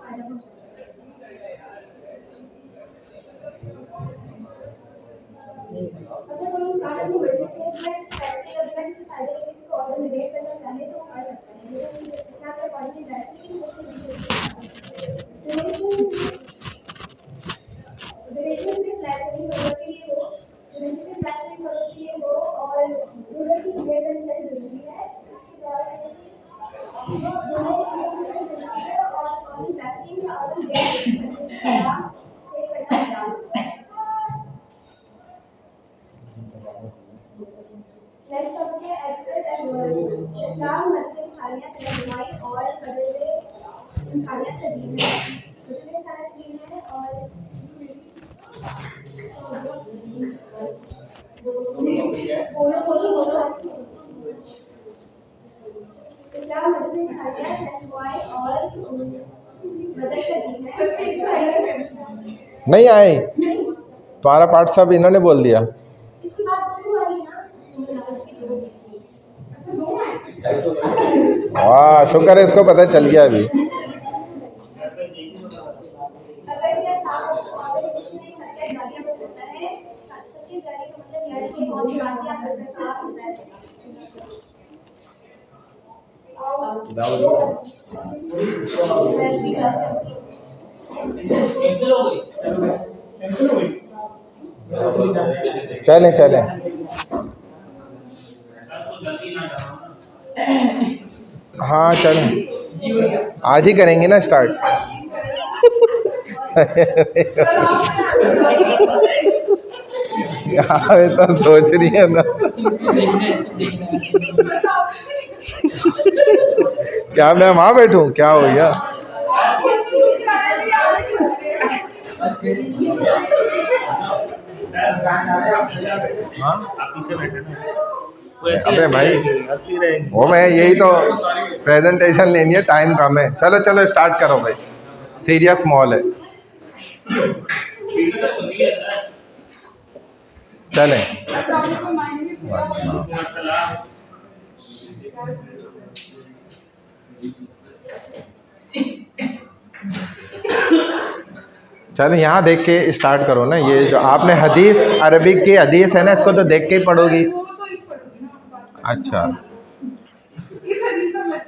वालेकुम। अगर कोई इंसान अपनी मर्जी से बिना किसी पैसे या बिना किसी फायदे के किसी को ऑर्डर डिबेट करना चाहे तो वो कर सकता है। लेकिन इस्लाम के अकॉर्डिंग जायज़ है, लेकिन मुश्किल नहीं है। रिलेशन सिर्फ लाइफ सेविंग पर्पस के लिए हो, और रूरल की क्लियर कंसेंट जरूरी है। इसके बाद और अपनी बैकिंग का अगर से करना नेक्स्ट टॉपिक है एथिकल एंड मोरल। इस्लाम मतलब इंसानियत, रहनुमाई और कदर इंसानियत का दीन है। मतलब इंसानियत दीन है और इस्लाम मतलब इंसानियत, रहनुमाई और मदद का दीन है। नहीं आए तुम्हारा पार्ट सब इन्होंने बोल दिया। इसके बाद वाली ना वाह, शुक्र है इसको पता चल गया अभी। अगर ये साफ हो तो आगे कुछ नहीं सकता, जारिया बन सकता है। सबके जारिया का मतलब यह है कि बहुत ही बात या बिजनेस साफ होता है। चलें हाँ चलें, आज ही करेंगे ना स्टार्ट। यहाँ तो सोच रही है ना, क्या मैं वहाँ बैठूं? क्या हो गया? आप पीछे बैठे ना, वो ऐसे ही अबे भाई, हंसती रहेगी। वो मैं यही तो प्रेजेंटेशन लेनी है, टाइम कम है। चलो चलो स्टार्ट करो भाई, सीरियस मॉल है। चलें। चलो यहाँ देख के स्टार्ट करो ना। ये जो आपने हदीस, अरबिक की हदीस है ना, इसको तो देख के ही पढ़ोगी। अच्छा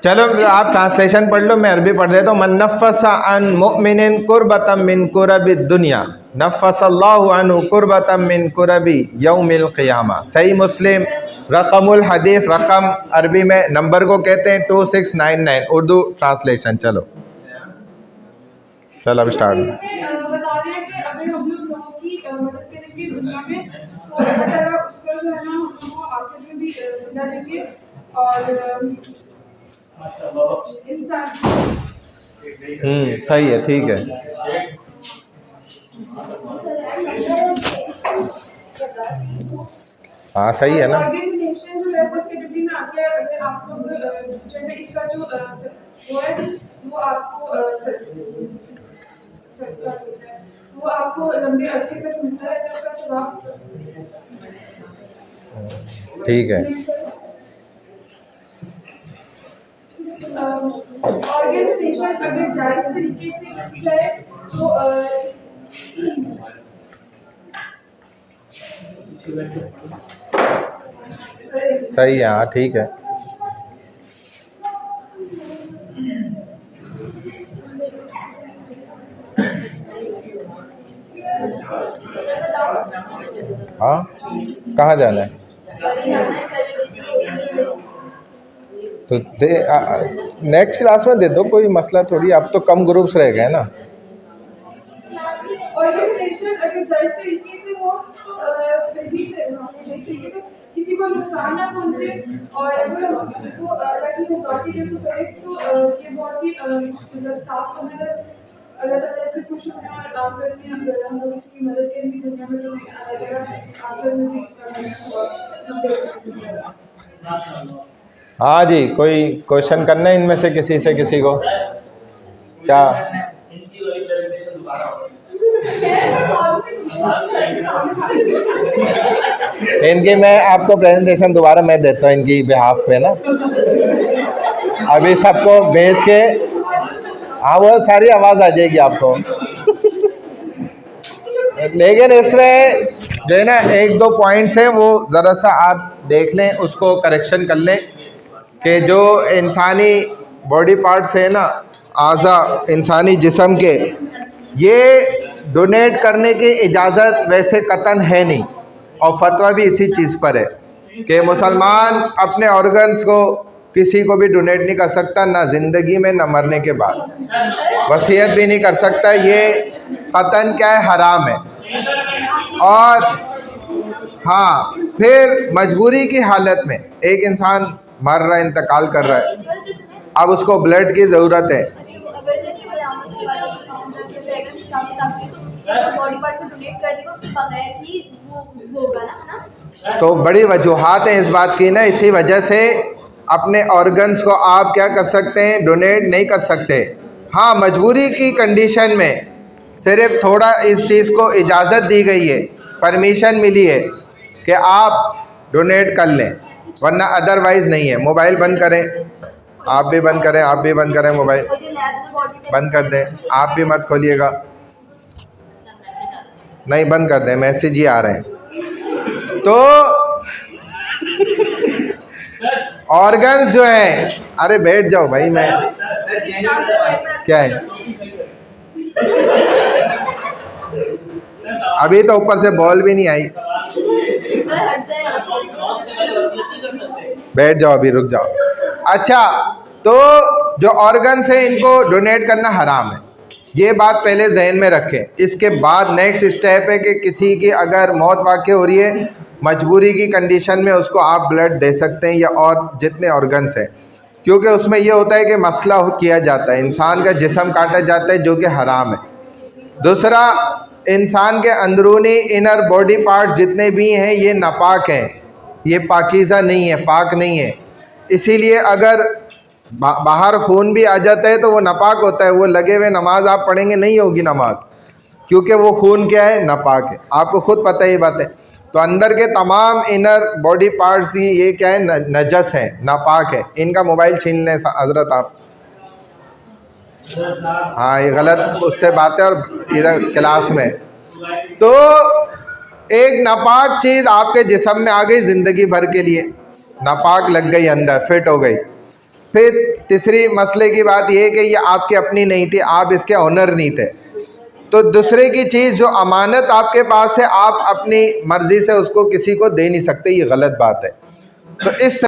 चलो आप ट्रांसलेशन पढ़ लो, मैं अरबी पढ़ देता हूँ। मन नफ़्फ़सा अन मुमिनिन कुर्बतम मिन कुरबि दुनिया नफ़्फ़सल्लाहु अन्हु कुर्बतम मिन कुरबि यौमिल क़ियामा। सही मुस्लिम रकमुल हदीस, रकम अरबी में नंबर को कहते हैं 2699, उर्दू ट्रांसलेशन। चलो चलो अब स्टार्ट। बता रहे हैं कि अगर हम लोग लोगों की मदद करेंगे दुनिया में तो अल्लाह ताला उसका जो है ना हमको आखिरत में भी जिंदा देंगे और इंसान। सही है, ठीक है। हाँ सही है ना। ऑर्गेनाइजेशन जो है वो इस कैटेगरी में आती है। अगर आप लोग जो है इसका जो वो है वो आपको लंबे अरसे तक मिलता है उसका सवाब। ठीक है। ऑर्गेनाइजेशन अगर जायज तरीके से की जाए तो सही है, हाँ ठीक है। हाँ कहाँ जाना है? तो दे नेक्स्ट क्लास में दे दो, कोई मसला थोड़ी। अब तो कम ग्रुप्स रह गए ना। ऑर्गेनाइजेशन अगर जायज तरीके से हो तो सही तरीके से किसी को नुकसान ना पहुंचे और अगर वो अल्लाह की रज़ामंदी के तो करे तो ये बहुत ही मतलब साफ अमल है। अल्लाह ताला से खुश होना और आखिर में अगर हम लोग इसकी मदद करेंगे दुनिया में तो आखिर में भी इसका। हाँ जी, कोई क्वेश्चन करना है इनमें से किसी को? क्या इनकी मैं आपको प्रेजेंटेशन दोबारा मैं देता हूँ इनकी बिहाफ पे ना, अभी सबको भेज के। हाँ वो सारी आवाज़ आ जाएगी आपको। लेकिन इसमें जो है ना एक दो पॉइंट्स हैं, वो ज़रा सा आप देख लें, उसको करेक्शन कर लें कि जो इंसानी बॉडी पार्ट्स है ना, आज़ा इंसानी जिस्म के, ये डोनेट करने की इजाज़त वैसे कतन है नहीं। और फतवा भी इसी चीज़ पर है कि मुसलमान अपने ऑर्गन्स को किसी को भी डोनेट नहीं कर सकता, ना ज़िंदगी में ना मरने के बाद, वसीयत भी नहीं कर सकता। ये कतन क्या है, हराम है। और हाँ, फिर मजबूरी की हालत में एक इंसान मर रहा है, इंतकाल कर रहा है, अब उसको ब्लड की ज़रूरत है, बॉडी पार्ट को डोनेट कर देगा उसके बगैर ही वो होगा ना। तो बड़ी वजूहात हैं इस बात की ना। इसी वजह से अपने ऑर्गन्स को आप क्या कर सकते हैं, डोनेट नहीं कर सकते। हाँ, मजबूरी की कंडीशन में सिर्फ थोड़ा इस चीज़ को इजाज़त दी गई है, परमिशन मिली है कि आप डोनेट कर लें, वरना अदरवाइज़ नहीं है। मोबाइल बंद करें, आप भी बंद करें, आप भी बंद करें, मोबाइल बंद कर दें, आप भी मत खोलिएगा, नहीं बंद कर दें, मैसेज ही आ रहे हैं। तो ऑर्गन्स जो है, अरे बैठ जाओ भाई, मैं क्या है अभी तो ऊपर से बॉल भी नहीं आई। बैठ जाओ, अभी रुक जाओ। अच्छा, तो जो ऑर्गन्स हैं इनको डोनेट करना हराम है, ये बात पहले जहन में रखें। इसके बाद नेक्स्ट स्टेप है कि किसी की अगर मौत वाक़ई हो रही है, मजबूरी की कंडीशन में उसको आप ब्लड दे सकते हैं, या और जितने ऑर्गन्स हैं। क्योंकि उसमें ये होता है कि मसला किया जाता है, इंसान का जिस्म काटा जाता है जो कि हराम है। दूसरा, इंसान के अंदरूनी इनर बॉडी पार्ट्स जितने भी हैं ये नापाक हैं, ये पाकीज़ा नहीं है, पाक नहीं है। इसीलिए अगर बाहर खून भी आ जाता है तो वो नापाक होता है, वो लगे हुए नमाज आप पढ़ेंगे नहीं होगी नमाज, क्योंकि वो खून क्या है, नापाक है। आपको खुद पता है ये बात है। तो अंदर के तमाम इनर बॉडी पार्ट्स ये क्या है, नजस है, नापाक है। इनका मोबाइल छीन लें हजरत आप। हाँ, ये गलत उससे बात है और इधर क्लास में। तो एक नापाक चीज़ आपके जिस्म में आ गई ज़िंदगी भर के लिए, नापाक लग गई अंदर, फिट हो गई। फिर तीसरी मसले की बात यह है कि ये आपकी अपनी नहीं थी, आप इसके ऑनर नहीं थे। तो दूसरे की चीज़ जो अमानत आपके पास है, आप अपनी मर्ज़ी से उसको किसी को दे नहीं सकते, ये गलत बात है। तो इस